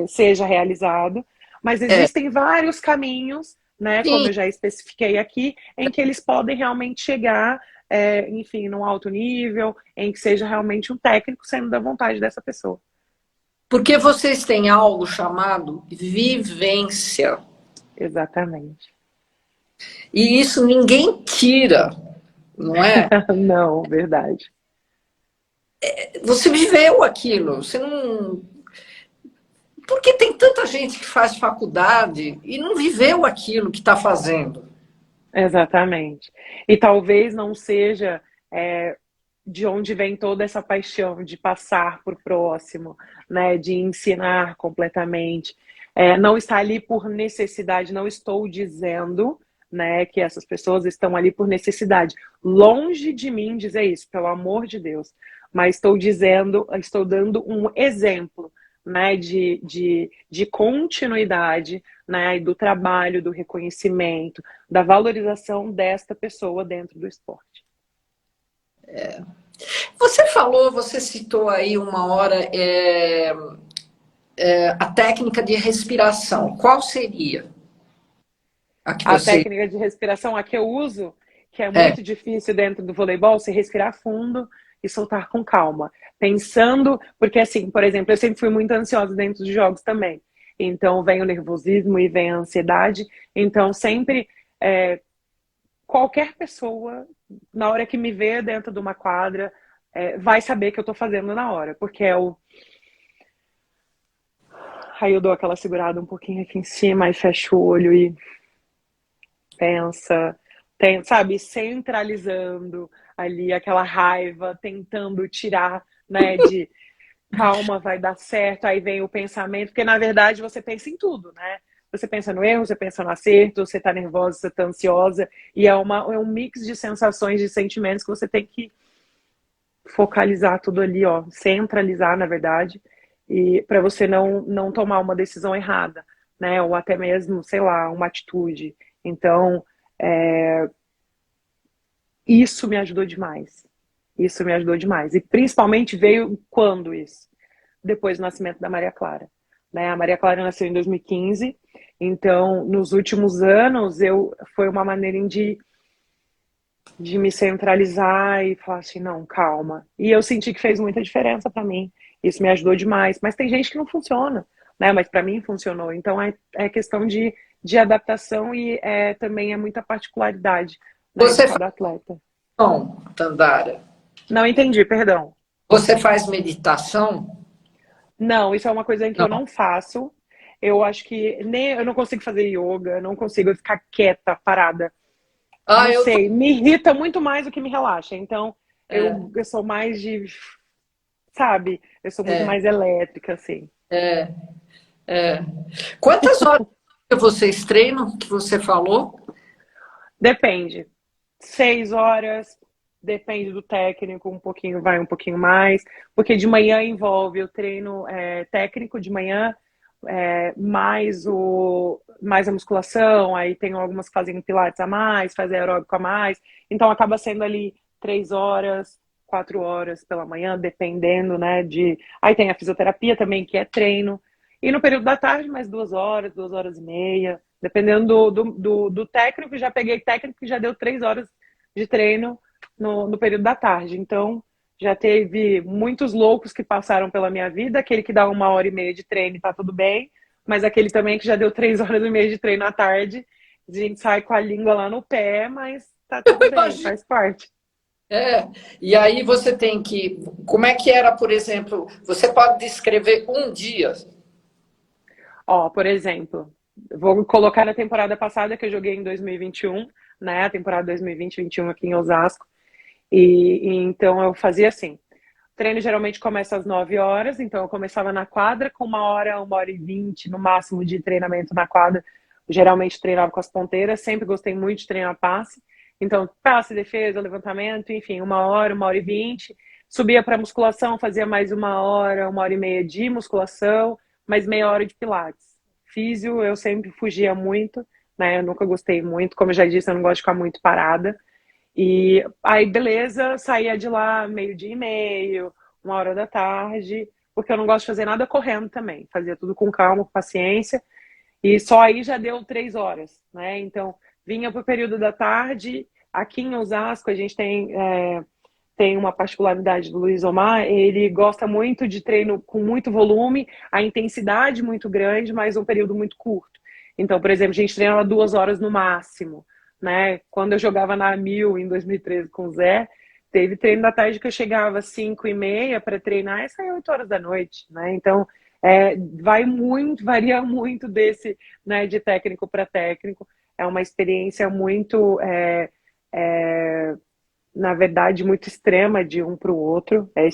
seja realizado. Mas É, existem vários caminhos, né, como sim, eu já especifiquei aqui, em que eles podem realmente chegar, enfim, num alto nível, em que seja realmente um técnico sendo da vontade dessa pessoa. porque vocês têm algo chamado vivência. Exatamente. E isso ninguém tira, não é? Não, verdade. Você viveu aquilo, você não. Porque tem tanta gente que faz faculdade e não viveu aquilo que está fazendo. Exatamente. E talvez não seja de onde vem toda essa paixão de passar por próximo, né, de ensinar completamente. Não está ali por necessidade, não estou dizendo, né, que essas pessoas estão ali por necessidade. Longe de mim dizer isso, pelo amor de Deus. Mas estou dando um exemplo, né, de continuidade, né, do trabalho, do reconhecimento, da valorização desta pessoa dentro do esporte. Você citou aí uma hora a técnica de respiração. Qual seria a que A você. técnica de respiração a que eu uso, que é É, muito difícil dentro do voleibol, se respirar fundo e soltar com calma. Pensando, porque assim, por exemplo, eu sempre fui muito ansiosa dentro dos jogos também. Então vem o nervosismo e vem a ansiedade. Então sempre, qualquer pessoa, na hora que me vê dentro de uma quadra, vai saber que eu estou fazendo na hora, porque Aí eu dou aquela segurada um pouquinho aqui em cima e fecho o olho e pensa, sabe, centralizando ali aquela raiva, tentando tirar, né, de calma, vai dar certo, aí vem o pensamento, porque na verdade você pensa em tudo, né? Você pensa no erro, você pensa no acerto, você tá nervosa, você tá ansiosa, e é um mix de sensações, de sentimentos que você tem que focalizar tudo ali, ó, centralizar, na verdade, e para você não tomar uma decisão errada, né? Ou até mesmo, sei lá, uma atitude. Então, isso me ajudou demais. Isso me ajudou demais. E principalmente veio quando isso? Depois do nascimento da Maria Clara. Né? A Maria Clara nasceu em 2015, então nos últimos anos foi uma maneira de me centralizar e falar assim, não, calma. E eu senti que fez muita diferença para mim. Isso me ajudou demais. Mas tem gente que não funciona, né? Mas para mim funcionou. Então é questão de adaptação e também é muita particularidade, né, de você cada atleta. Não, Tandara. Não entendi, perdão. Você faz meditação? Não, isso é uma coisa que eu Não. não faço. Eu acho que nem eu não consigo fazer yoga, não consigo ficar quieta, parada. Ah, Não eu tô. sei, me irrita muito mais do que me relaxa. Então, É, eu sou mais de, sabe? Eu sou muito é, mais elétrica, assim. é, é. Quantas horas vocês treinam, que você falou? Depende. 6 horas, depende do técnico, um pouquinho vai, um pouquinho mais. Porque de manhã envolve o treino técnico de manhã, mais a musculação, aí tem algumas que fazem pilates a mais, fazem aeróbico a mais. Então acaba sendo ali 3 horas, 4 horas pela manhã, dependendo, né? Aí tem a fisioterapia também, que é treino. E no período da tarde, mais 2 horas, 2 horas e meia. Dependendo do técnico, já peguei técnico que já deu 3 horas de treino no período da tarde. Então, já teve muitos loucos que passaram pela minha vida, aquele que dá 1 hora e meia de treino e tá tudo bem, mas aquele também que já deu 3 horas e meia de treino à tarde, a gente sai com a língua lá no pé, mas tá tudo bem, Imagina. faz parte. É. E aí você tem que. Como é que era, por exemplo? Você pode descrever um dia? Ó, por exemplo, vou colocar na temporada passada que eu joguei em 2021, né? A temporada 2020-21 aqui em Osasco. E então eu fazia assim. O treino geralmente começa às 9 horas, então eu começava na quadra com 1 hora, 1 hora e 20 no máximo de treinamento na quadra. Geralmente treinava com as ponteiras, sempre gostei muito de treinar passe. Então, passe, defesa, levantamento, enfim, 1 hora, 1 hora e 20. Subia para musculação, fazia mais 1 hora, 1 hora e meia de musculação, mais meia hora de pilates. Físio, eu sempre fugia muito, né? Eu nunca gostei muito. Como eu já disse, eu não gosto de ficar muito parada. E aí, beleza, saía de lá 12h30, 1 hora da tarde, porque eu não gosto de fazer nada correndo também. Fazia tudo com calma, com paciência. E só aí já deu 3 horas, né? Então, vinha para o período da tarde. Aqui em Osasco, a gente tem uma particularidade do Luiz Omar, ele gosta muito de treino com muito volume, a intensidade muito grande, mas um período muito curto. Então, por exemplo, a gente treinava 2 horas no máximo, né? Quando eu jogava na Mil em 2013 com o Zé, teve treino da tarde que eu chegava às 5h30 para treinar e saía 8 horas da noite, né? Então, varia muito desse, né, de técnico para técnico. É uma experiência muito é, na verdade, muito extrema de um para o outro. É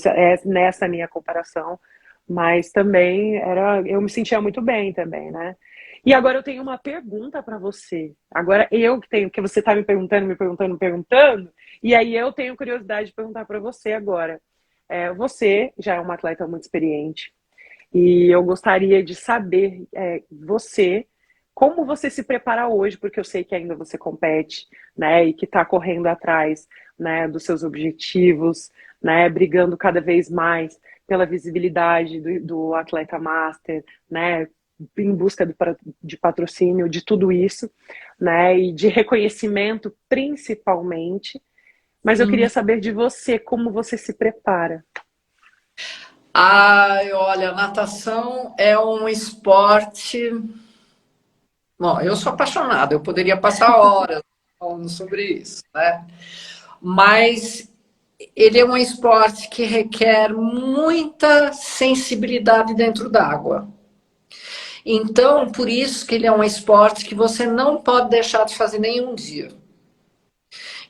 nessa minha comparação. Mas também eu me sentia muito bem também, né? E agora eu tenho uma pergunta para você. Agora eu que tenho, que você está me perguntando, me perguntando, me perguntando, e aí eu tenho curiosidade de perguntar para você agora. Você já é uma atleta muito experiente, e eu gostaria de saber, como você se prepara hoje, porque eu sei que ainda você compete, né, e que está correndo atrás, né, dos seus objetivos, né, brigando cada vez mais pela visibilidade do atleta master, né, em busca de patrocínio, de tudo isso, né, e de reconhecimento principalmente. Mas eu queria Hum. saber de você, como você se prepara. Ai, olha, natação é um esporte. Bom, eu sou apaixonada, eu poderia passar horas falando sobre isso, né? Mas ele é um esporte que requer muita sensibilidade dentro d'água. Então, por isso que ele é um esporte que você não pode deixar de fazer nenhum dia.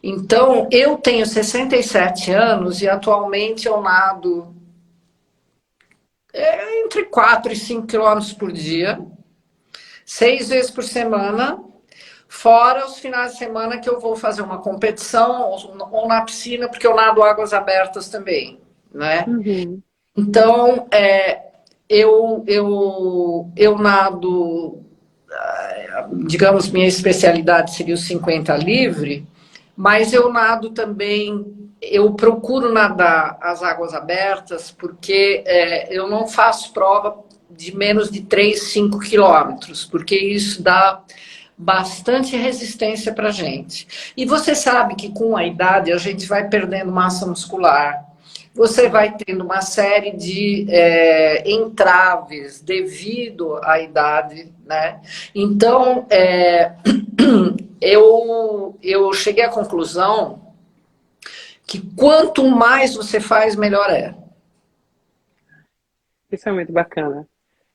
Então, eu tenho 67 anos e atualmente eu nado entre 4 e 5 quilômetros por dia, 6 vezes por semana, fora os finais de semana que eu vou fazer uma competição ou na piscina, porque eu nado águas abertas também, né? Uhum. Então, eu nado, digamos, minha especialidade seria o 50 livre, mas eu nado também, eu procuro nadar as águas abertas, porque eu não faço prova de menos de 3, 5 quilômetros, porque isso dá bastante resistência para a gente. E você sabe que com a idade a gente vai perdendo massa muscular, você Sim. vai tendo uma série de entraves devido à idade, né? Então, eu cheguei à conclusão que quanto mais você faz, melhor é. Isso é muito bacana.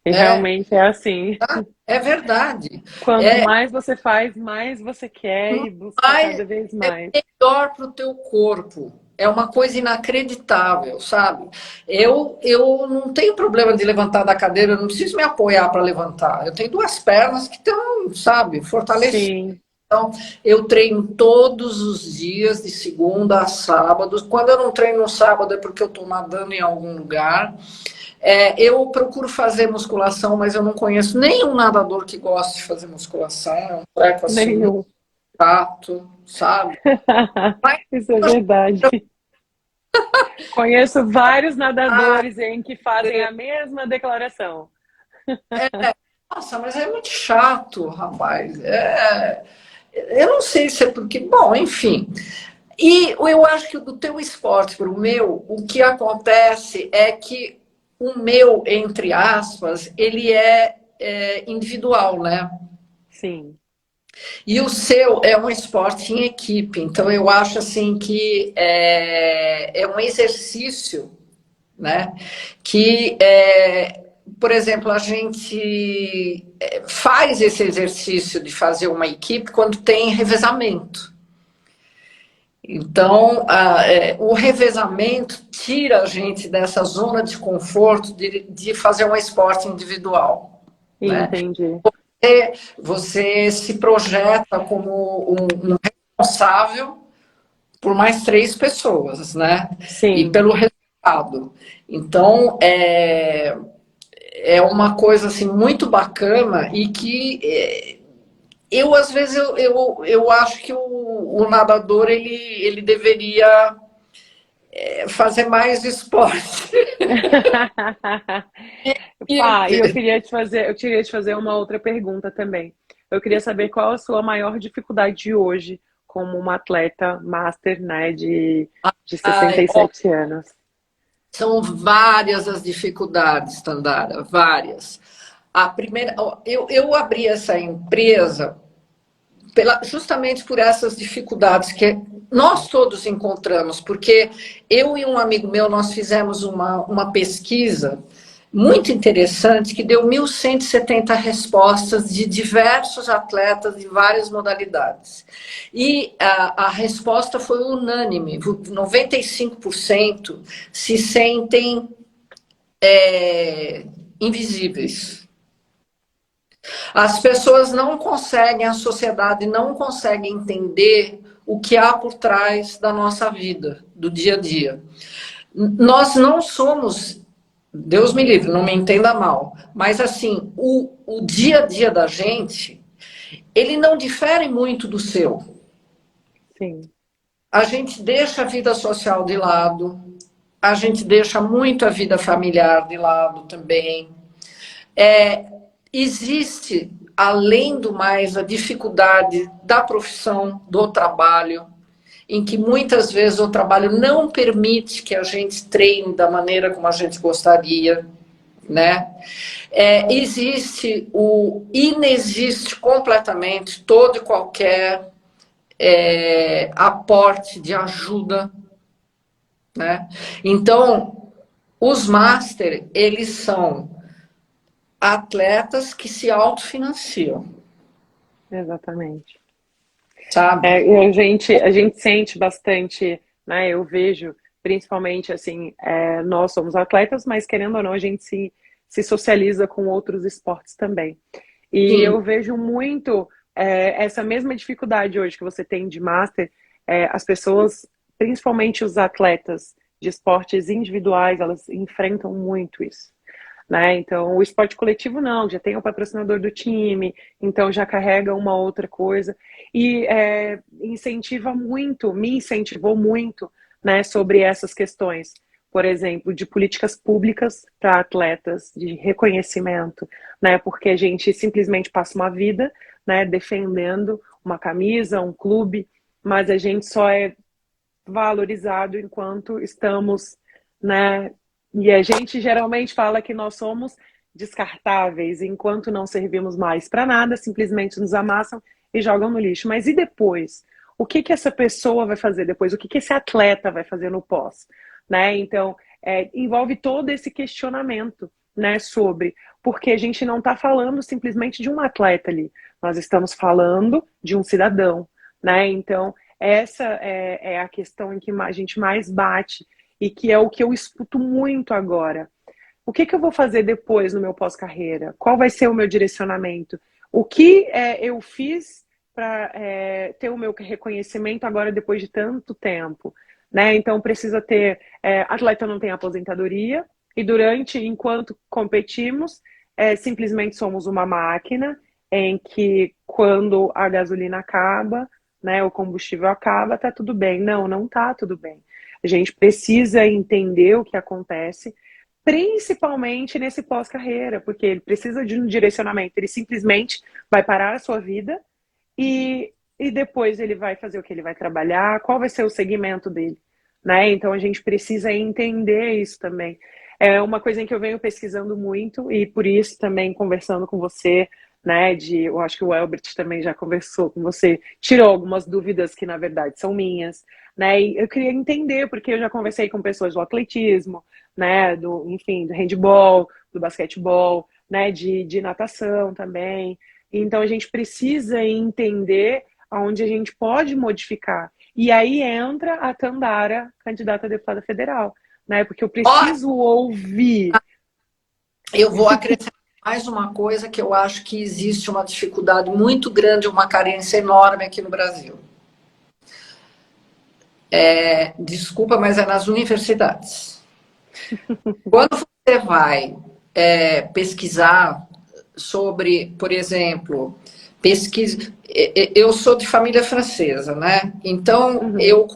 E É, realmente é assim. é verdade. Quanto É mais você faz, mais você quer e busca mais, cada vez é mais. melhor para o teu corpo. É uma coisa inacreditável, sabe? Eu não tenho problema de levantar da cadeira, eu não preciso me apoiar para levantar. Eu tenho duas pernas que estão, sabe, fortalecidas. Sim, Então, eu treino todos os dias, de segunda a sábado. Quando eu não treino no sábado é porque eu estou nadando em algum lugar. Eu procuro fazer musculação, mas eu não conheço nenhum nadador que goste de fazer musculação. É um treco assim muito nenhum. chato, sabe? Mas Isso é verdade. Conheço vários nadadores em que fazem a mesma declaração. nossa, mas é muito chato, rapaz. Eu não sei se é porque, bom, enfim. E eu acho que do teu esporte para o meu, o que acontece é que o meu, entre aspas, ele é individual, né? Sim, E o seu é um esporte em equipe. Então eu acho assim que é um exercício, né? Que por exemplo, a gente faz esse exercício de fazer uma equipe quando tem revezamento. Então, o revezamento tira a gente dessa zona de conforto de fazer um esporte individual, né? entendi. Você se projeta como um responsável por mais três pessoas, né? E Sim. pelo resultado. Então, é uma coisa assim muito bacana e que eu às vezes eu acho que o nadador ele deveria fazer mais esporte. Pá, e eu queria te fazer uma outra pergunta também. Eu queria saber qual a sua maior dificuldade hoje como uma atleta master, né, de Ai, ó, 67 anos. são várias as dificuldades, Tandara, várias. A primeira, ó, eu abri essa empresa justamente por essas dificuldades que nós todos encontramos, porque eu e um amigo meu, nós fizemos uma pesquisa muito interessante que deu 1.170 respostas de diversos atletas de várias modalidades. E a resposta foi unânime, 95% se sentem invisíveis. As pessoas não conseguem, a sociedade não consegue entender o que há por trás da nossa vida, do dia a dia. Nós não somos, Deus me livre, não me entenda mal, mas assim, o dia a dia da gente, ele não difere muito do seu. Sim, A gente deixa a vida social de lado, a gente deixa muito a vida familiar de lado também. Existe, além do mais, a dificuldade da profissão, do trabalho, em que muitas vezes o trabalho não permite que a gente treine da maneira como a gente gostaria, né? Inexiste completamente todo e qualquer aporte de ajuda, né? Então, os master, eles são atletas que se autofinanciam, exatamente. sabe? E a gente sente bastante, né? Eu vejo, principalmente assim, nós somos atletas, mas querendo ou não, a gente se socializa com outros esportes também. E eu Sim, vejo muito essa mesma dificuldade hoje que você tem de master, as pessoas, principalmente os atletas de esportes individuais, elas enfrentam muito isso. Né? Então, o esporte coletivo não, já tem o patrocinador do time, então já carrega uma outra coisa e incentiva muito, me incentivou muito, né, sobre essas questões, por exemplo, de políticas públicas para atletas, de reconhecimento, né, porque a gente simplesmente passa uma vida, né, defendendo uma camisa, um clube, mas a gente só é valorizado enquanto estamos, né? E a gente geralmente fala que nós somos descartáveis, enquanto não servimos mais para nada, simplesmente nos amassam e jogam no lixo. Mas e depois? o que que essa pessoa vai fazer depois, o que que esse atleta vai fazer no pós, né? Então, envolve todo esse questionamento, né, sobre, porque a gente não está falando simplesmente de um atleta ali, nós estamos falando de um cidadão, né? Então, essa é a questão em que a gente mais bate e que é o que eu escuto muito agora. O que que eu vou fazer depois no meu pós-carreira? Qual vai ser o meu direcionamento? O que eu fiz para ter o meu reconhecimento agora depois de tanto tempo? Né? Então precisa ter. Atleta não tem aposentadoria, e enquanto competimos, simplesmente somos uma máquina em que quando a gasolina acaba, né, o combustível acaba, tá tudo bem. Não, não tá tudo bem. A gente precisa entender o que acontece, principalmente nesse pós-carreira, porque ele precisa de um direcionamento. Ele simplesmente vai parar a sua vida e depois ele vai fazer o que? Ele vai trabalhar, qual vai ser o segmento dele, né? Então a gente precisa entender isso também. É uma coisa em que eu venho pesquisando muito e por isso também conversando com você, né? Eu acho que o Elbert também já conversou com você, tirou algumas dúvidas que na verdade são minhas, né? E eu queria entender, porque eu já conversei com pessoas do atletismo, né? Enfim, do handball, do basquetebol, né? De natação também. Então a gente precisa entender aonde a gente pode modificar. E aí entra a Tandara, candidata a deputada federal, né? Porque eu preciso ouvir. Eu vou acrescentar mais uma coisa que eu acho que existe uma dificuldade muito grande, uma carência enorme aqui no Brasil. Desculpa, mas é nas universidades. Quando você vai pesquisar sobre, por exemplo, pesquisa. Eu sou de família francesa, né? Então, eu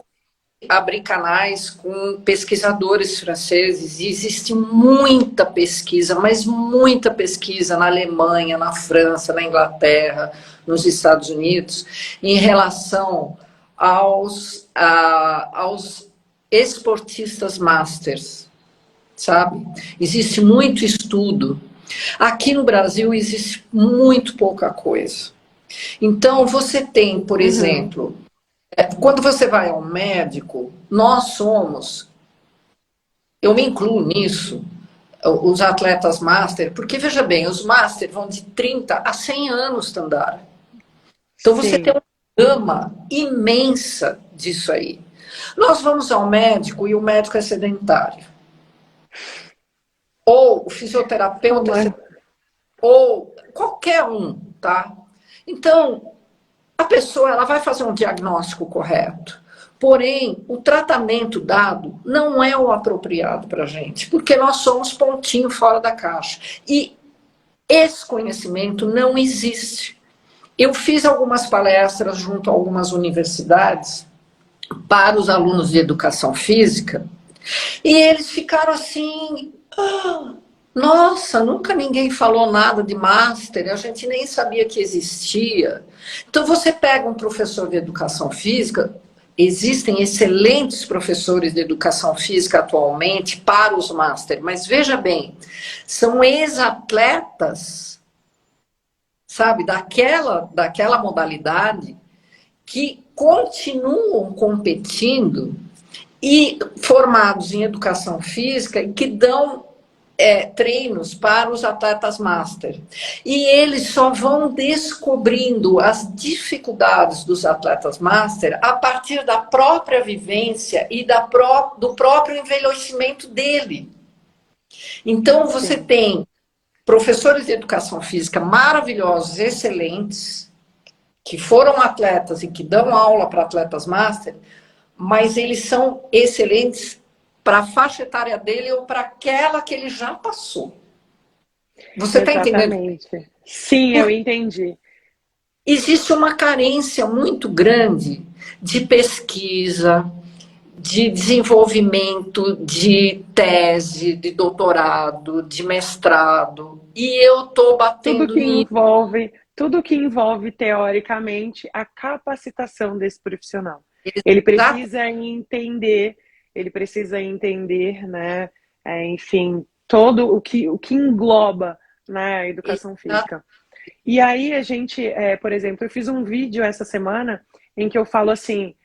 abri canais com pesquisadores franceses e existe muita pesquisa, mas muita pesquisa na Alemanha, na França, na Inglaterra, nos Estados Unidos, em relação aos esportistas masters, sabe? Existe muito estudo. Aqui no Brasil existe muito pouca coisa. Então, você tem, por exemplo, quando você vai ao médico, eu me incluo nisso, os atletas master, porque veja bem, os master vão de 30 a 100 anos, Tandara. Então você tem Sim. uma gama imensa disso aí. Nós vamos ao médico e o médico é sedentário. Ou o fisioterapeuta é sedentário. Ou qualquer um, tá? Então, a pessoa ela vai fazer um diagnóstico correto. Porém, o tratamento dado não é o apropriado para a gente, porque nós somos pontinho fora da caixa. E esse conhecimento não existe. Eu fiz algumas palestras junto a algumas universidades para os alunos de educação física e eles ficaram assim... Nossa, nunca ninguém falou nada de master, a gente nem sabia que existia. Então você pega um professor de educação física, existem excelentes professores de educação física atualmente para os master, mas veja bem, são ex-atletas, sabe, daquela modalidade que continuam competindo e formados em educação física e que dão treinos para os atletas master. E eles só vão descobrindo as dificuldades dos atletas master a partir da própria vivência e do próprio envelhecimento dele. Então, você tem professores de educação física maravilhosos, excelentes, que foram atletas e que dão aula para atletas master, mas eles são excelentes para a faixa etária dele ou para aquela que ele já passou. Você está entendendo? Sim, eu entendi. Existe uma carência muito grande de pesquisa, de desenvolvimento de tese, de doutorado, de mestrado. E eu estou batendo nisso. Tudo que envolve, teoricamente, a capacitação desse profissional. Ele precisa entender, né? Enfim, todo o que engloba, né, a educação física. E aí a gente, por exemplo, eu fiz um vídeo essa semana em que eu falo assim,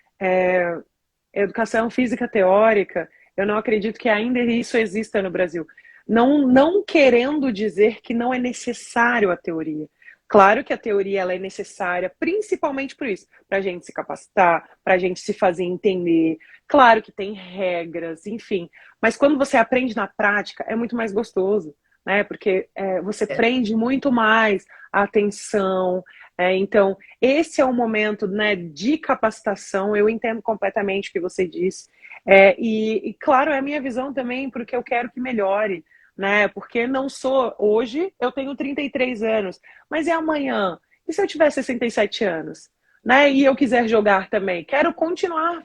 educação física teórica, eu não acredito que ainda isso exista no Brasil. Não querendo dizer que não é necessário a teoria. Claro que a teoria ela é necessária, principalmente por isso, para a gente se capacitar, para a gente se fazer entender. Claro que tem regras, enfim. Mas quando você aprende na prática, é muito mais gostoso, né? Porque você prende muito mais a atenção. Então, esse é o momento, né, de capacitação. Eu entendo completamente o que você disse. Claro, é a minha visão também, porque eu quero que melhore, né? Porque não sou. Hoje eu tenho 33 anos, mas é amanhã? E se eu tiver 67 anos? Né? E eu quiser jogar também? Quero continuar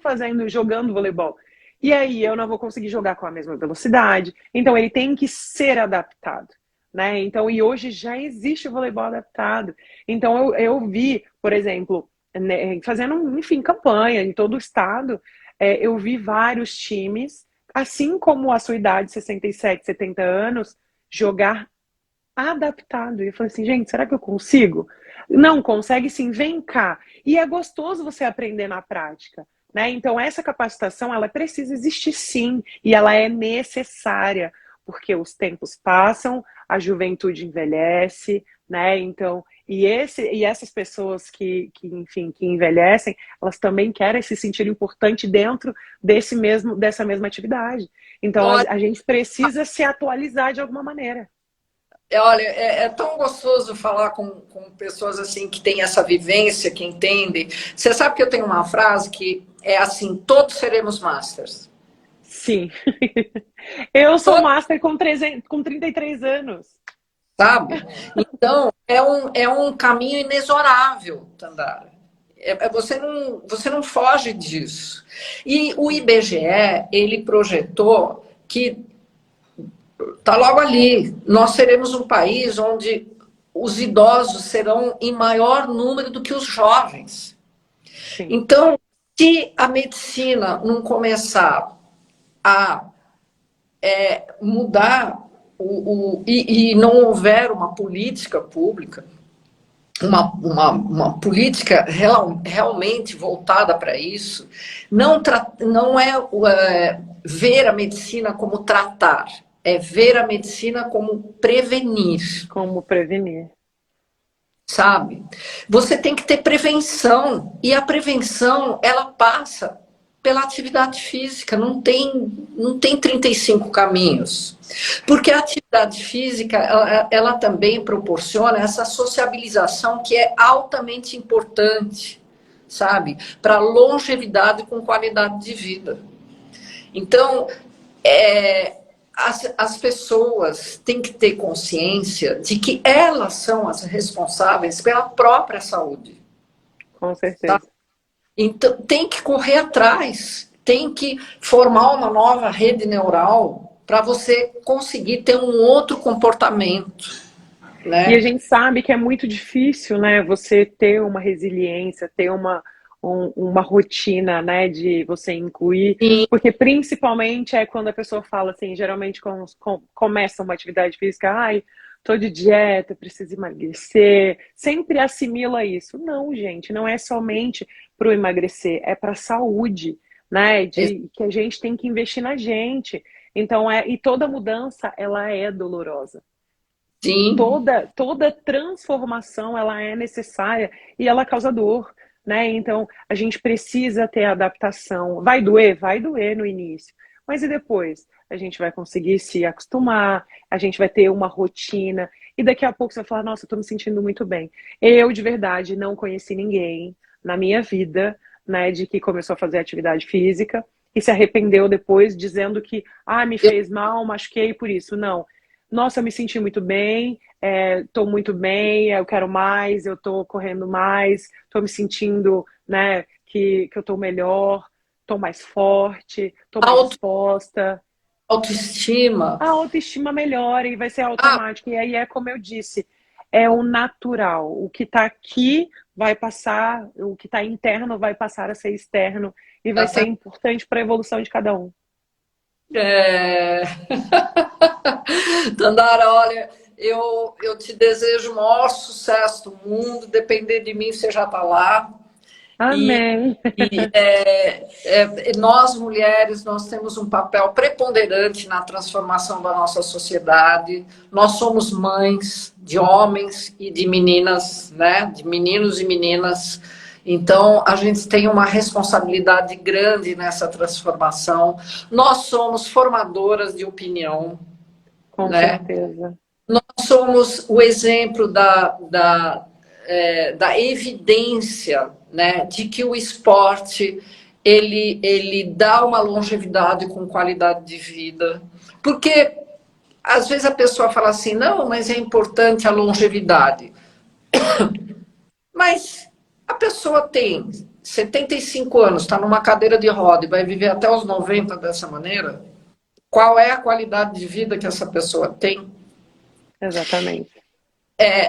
jogando voleibol. E aí eu não vou conseguir jogar com a mesma velocidade. Então ele tem que ser adaptado. Né? Então, e hoje já existe o voleibol adaptado. Então eu vi, por exemplo, né, fazendo, enfim, campanha em todo o estado, eu vi vários times, assim como a sua idade, 67, 70 anos, jogar adaptado. E eu falei assim, gente, será que eu consigo? Não, consegue sim, vem cá. E é gostoso você aprender na prática, né? Então, essa capacitação, ela precisa existir sim, e ela é necessária, porque os tempos passam, a juventude envelhece, né? Então, e essas pessoas enfim, que envelhecem, elas também querem se sentir importante dentro dessa mesma atividade. Então, Olha, a gente precisa se atualizar de alguma maneira. olha, é tão gostoso falar com pessoas assim que têm essa vivência, que entendem. Você sabe que eu tenho uma frase que é assim: todos seremos masters. Sim. Eu sou Todos, master com 33 anos. sabe? Então, é um caminho inexorável, Tandara. Você não foge disso. E o IBGE, ele projetou que está logo ali. Nós seremos um país onde os idosos serão em maior número do que os jovens. Sim, Então, se a medicina não começar a mudar e não houver uma política pública, uma política realmente voltada para isso, não é ver a medicina como tratar, é ver a medicina como prevenir, como prevenir. sabe? Você tem que ter prevenção, e a prevenção, ela passa pela atividade física, não tem 35 caminhos. Porque a atividade física, ela também proporciona essa sociabilização que é altamente importante, sabe? Para longevidade com qualidade de vida. Então, as pessoas têm que ter consciência de que elas são as responsáveis pela própria saúde. Com Tá? certeza. Então, tem que correr atrás, tem que formar uma nova rede neural para você conseguir ter um outro comportamento, E a né? gente sabe que é muito difícil, né, você ter uma resiliência, ter uma rotina, né, de você incluir, E, porque principalmente é quando a pessoa fala assim, geralmente começa uma atividade física, ai, tô de dieta, preciso emagrecer, sempre assimila isso. Não, gente, não é somente para o emagrecer, é para a saúde, né, de que a gente tem que investir na gente. Então, e toda mudança, ela é dolorosa. sim, Toda transformação ela é necessária e ela causa dor, né? Então a gente precisa ter adaptação. Vai doer no início, mas e depois? A gente vai conseguir se acostumar, a gente vai ter uma rotina e daqui a pouco você vai falar: nossa, eu tô me sentindo muito bem. Eu de verdade não conheci ninguém na minha vida, né, de que começou a fazer atividade física e se arrependeu depois dizendo que me eu, fez mal, machuquei por isso. Não. Nossa, eu me senti muito bem, tô muito bem, eu quero mais, eu tô correndo mais, tô me sentindo, né, que eu tô melhor, tô mais forte, tô mais auto, disposta. autoestima. A autoestima melhora e vai ser Ah, automático. E aí é como eu disse, é o natural. O que tá aqui vai passar, o que tá interno vai passar a ser externo e vai ser importante para a evolução de cada um. é... Tandara, olha, eu te desejo o maior sucesso do mundo. Depender de mim, você já está lá. Amém. E nós, mulheres, nós temos um papel preponderante na transformação da nossa sociedade. Nós somos mães de homens e de meninas, né? De meninos e meninas. Então, a gente tem uma responsabilidade grande nessa transformação. Nós somos formadoras de opinião, Com né? certeza. Nós somos o exemplo da evidência, né, de que o esporte ele dá uma longevidade com qualidade de vida. Porque às vezes a pessoa fala assim, não, mas é importante a longevidade. Mas a pessoa tem 75 anos, está numa cadeira de roda e vai viver até os 90 dessa maneira. Qual é a qualidade de vida que essa pessoa tem? Exatamente.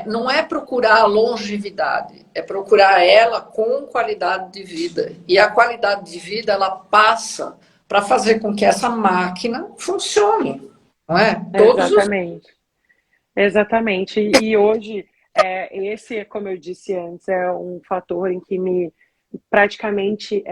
Não é procurar a longevidade, é procurar ela com qualidade de vida. E a qualidade de vida, ela passa para fazer com que essa máquina funcione, não é? Todos os... Exatamente. Exatamente. E hoje, esse, como eu disse antes, é um fator em que praticamente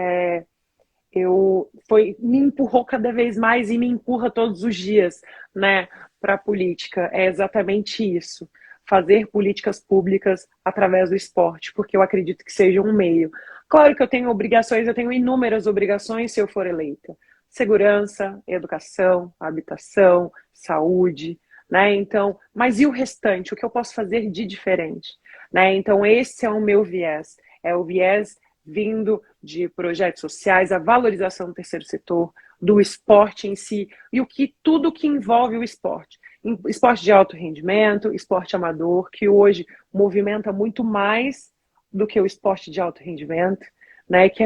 me empurrou cada vez mais e me empurra todos os dias, né, para a política. É exatamente isso. Fazer políticas públicas através do esporte, porque eu acredito que seja um meio. Claro que eu tenho obrigações, eu tenho inúmeras obrigações se eu for eleita. Segurança, educação, habitação, saúde, né? Então, mas e o restante? O que eu posso fazer de diferente? Né? Então, esse é o meu viés. É o viés vindo de projetos sociais, a valorização do terceiro setor, do esporte em si, e tudo que envolve o esporte. Esporte de alto rendimento, esporte amador, que hoje movimenta muito mais do que o esporte de alto rendimento, né? Que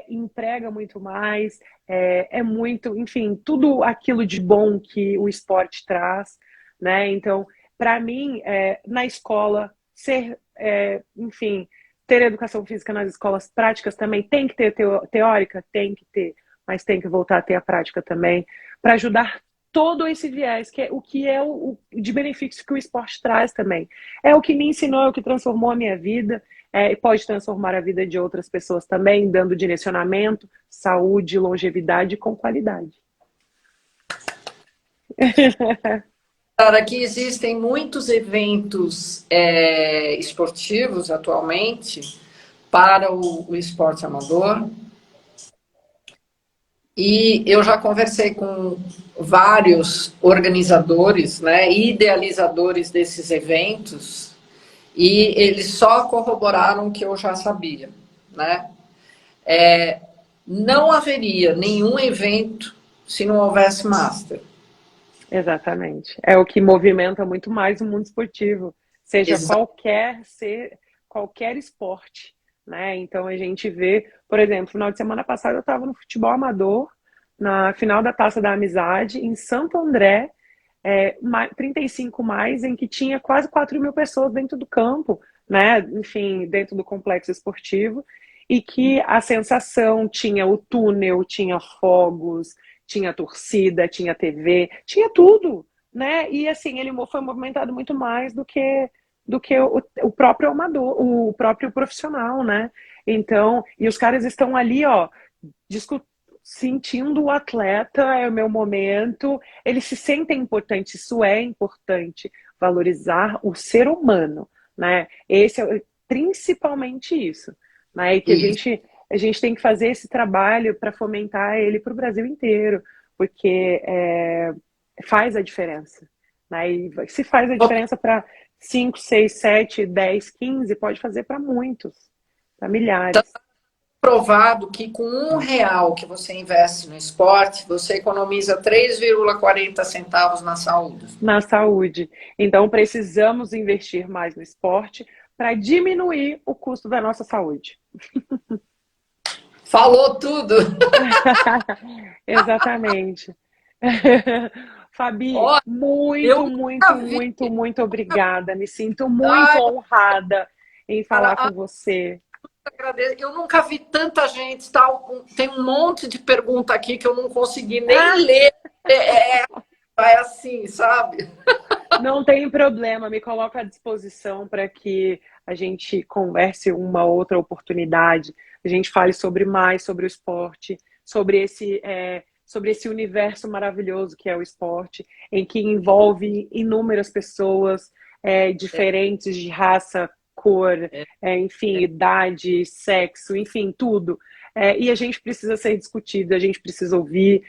emprega muito mais, muito, enfim, tudo aquilo de bom que o esporte traz, né? Então, para mim, na escola, enfim, ter educação física nas escolas práticas também tem que ter teórica? Tem que ter, mas tem que voltar a ter a prática também, para ajudar todo esse viés, que é o que é o de benefício que o esporte traz também. É o que me ensinou, é o que transformou a minha vida, e pode transformar a vida de outras pessoas também, dando direcionamento, saúde, longevidade com qualidade. Cara, aqui existem muitos eventos esportivos atualmente para o esporte amador. E eu já conversei com vários organizadores, né, idealizadores desses eventos, e eles só corroboraram o que eu já sabia, né? Não haveria nenhum evento se não houvesse master. Exatamente. É o que movimenta muito mais o mundo esportivo, seja qualquer esporte, né? Então a gente vê, por exemplo, no final de semana passado eu estava no futebol amador, na final da Taça da Amizade, em Santo André, 35 mais, em que tinha quase 4.000 pessoas dentro do campo, né? Enfim, dentro do complexo esportivo, e que a sensação tinha o túnel, tinha fogos, tinha torcida, tinha TV, tinha tudo, né? E assim, ele foi movimentado muito mais do que o próprio amador, o próprio profissional, né? Então, e os caras estão ali, ó, sentindo o atleta, é o meu momento, eles se sentem importantes, isso é importante, valorizar o ser humano, né? Principalmente isso, né? E que a gente tem que fazer esse trabalho para fomentar ele para o Brasil inteiro, porque faz a diferença, né? E se faz a diferença para 5, 6, 7, 10, 15, pode fazer para muitos, para milhares. Provado que com R$ 1 que você investe no esporte, você economiza 3,40 centavos na saúde. Na saúde. Então, precisamos investir mais no esporte para diminuir o custo da nossa saúde. Falou tudo! Exatamente. Fabi, Ó, muito obrigada. Me sinto muito honrada em falar com você. Eu nunca vi tanta gente, tem um monte de pergunta aqui que eu não consegui nem ler. É assim, sabe? Não tem problema, me coloca à disposição para que a gente converse uma outra oportunidade, a gente fale mais sobre o esporte, sobre esse universo maravilhoso que é o esporte, em que envolve inúmeras pessoas diferentes de raça, cor, enfim, idade, sexo, enfim, tudo. E a gente precisa ser discutido, a gente precisa ouvir.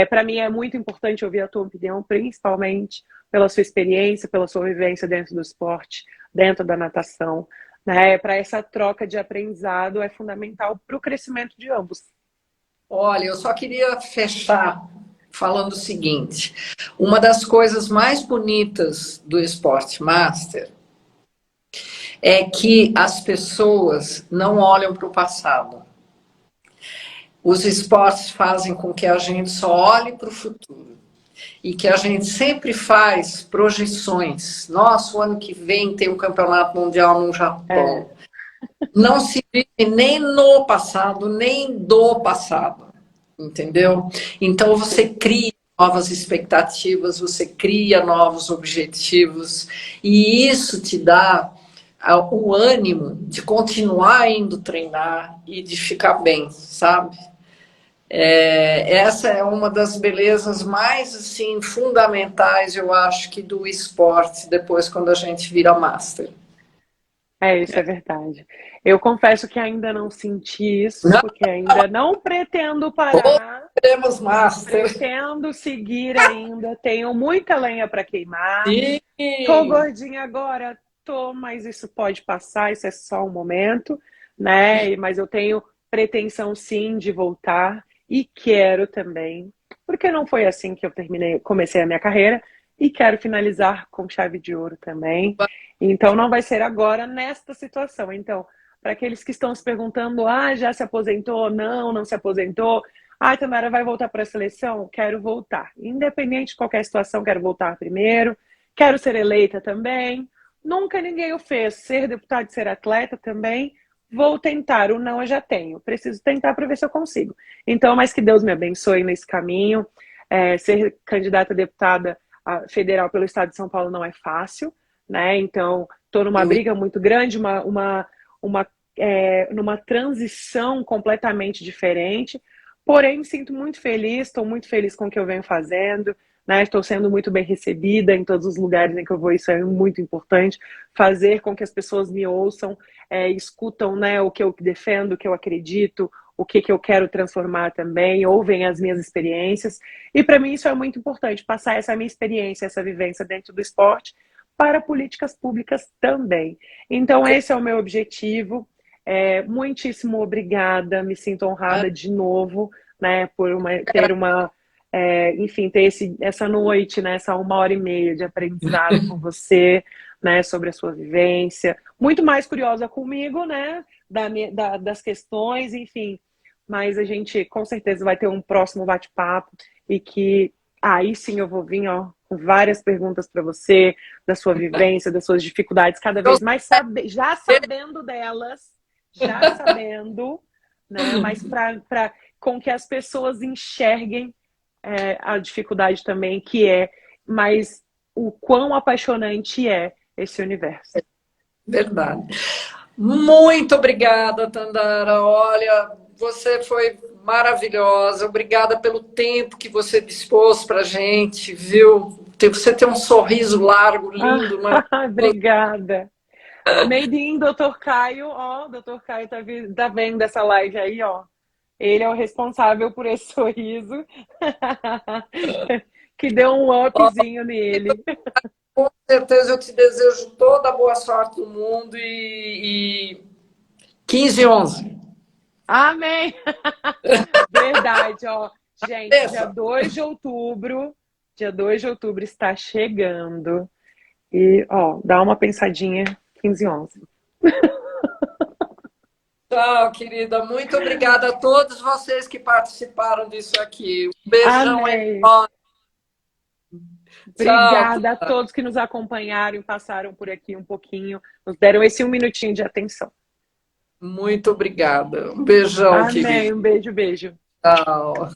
Para mim é muito importante ouvir a tua opinião, principalmente pela sua experiência, pela sua vivência dentro do esporte, dentro da natação. Né? Para essa troca de aprendizado é fundamental para o crescimento de ambos. Olha, eu só queria fechar falando o seguinte: uma das coisas mais bonitas do Esporte Master é que as pessoas não olham para o passado. Os esportes fazem com que a gente só olhe para o futuro e que a gente sempre faz projeções. Nossa, o ano que vem tem um campeonato mundial no Japão. Não se vive nem no passado, nem do passado, entendeu? Então você cria novas expectativas, você cria novos objetivos e isso te dá o ânimo de continuar indo treinar e de ficar bem, sabe? Essa é uma das belezas mais assim fundamentais, eu acho, que do esporte depois quando a gente vira master. Isso é verdade. Eu confesso que ainda não senti isso, Não porque ainda não pretendo parar. temos master. Pretendo seguir ainda. Tenho muita lenha para queimar. Sim. Tô gordinha agora, tô, mas isso pode passar, isso é só um momento, né? Mas eu tenho pretensão sim de voltar e quero também, porque não foi assim que eu comecei a minha carreira e quero finalizar com chave de ouro também. Então não vai ser agora nesta situação. Então, para aqueles que estão se perguntando, já se aposentou? Não, não se aposentou. Tamara vai voltar para a seleção? Quero voltar. Independente de qualquer situação, quero voltar primeiro. Quero ser eleita também. Nunca ninguém o fez. Ser deputado e ser atleta também. Vou tentar. O não eu já tenho. Preciso tentar para ver se eu consigo. Então, mas que Deus me abençoe nesse caminho. Ser candidata a deputada federal pelo estado de São Paulo não é fácil, né? Então, estou numa briga muito grande, numa transição completamente diferente. Porém, me sinto muito feliz, estou muito feliz com o que eu venho fazendo, né? Estou sendo muito bem recebida em todos os lugares em que eu vou, isso é muito importante, fazer com que as pessoas me ouçam, escutam, né, o que eu defendo, o que eu acredito, o que eu quero transformar também, ouvem as minhas experiências, e para mim isso é muito importante, passar essa minha experiência, essa vivência dentro do esporte para políticas públicas também. Então esse é o meu objetivo. Muitíssimo obrigada, me sinto honrada de novo, né, por enfim, ter essa noite, né, essa 1h30 de aprendizado com você, né, sobre a sua vivência, muito mais curiosa comigo, né, das questões, enfim, mas a gente com certeza vai ter um próximo bate-papo e que aí sim eu vou vir, com várias perguntas para você, da sua vivência, das suas dificuldades, cada vez mais já sabendo delas, né? Mas com que as pessoas enxerguem a dificuldade também, mas o quão apaixonante é esse universo. Verdade. Muito obrigada, Tandara. Olha, você foi maravilhosa. Obrigada pelo tempo que você dispôs para a gente, viu? Você tem um sorriso largo, lindo. Obrigada. Made in Dr. Caio, Dr. Caio tá vendo essa live aí, Ele é o responsável por esse sorriso que deu um upzinho nele. Com certeza eu te desejo toda a boa sorte do mundo e 15/11. Amém! Verdade, Gente, dia 2 de outubro está chegando. E, dá uma pensadinha, 15/11. Tchau, querida. Muito obrigada a todos vocês que participaram disso aqui. Um beijão enorme. Obrigada a todos que nos acompanharam e passaram por aqui um pouquinho, nos deram esse 1 minutinho de atenção. Muito obrigada. Um beijão, querida. Amém. Um beijo. Tchau.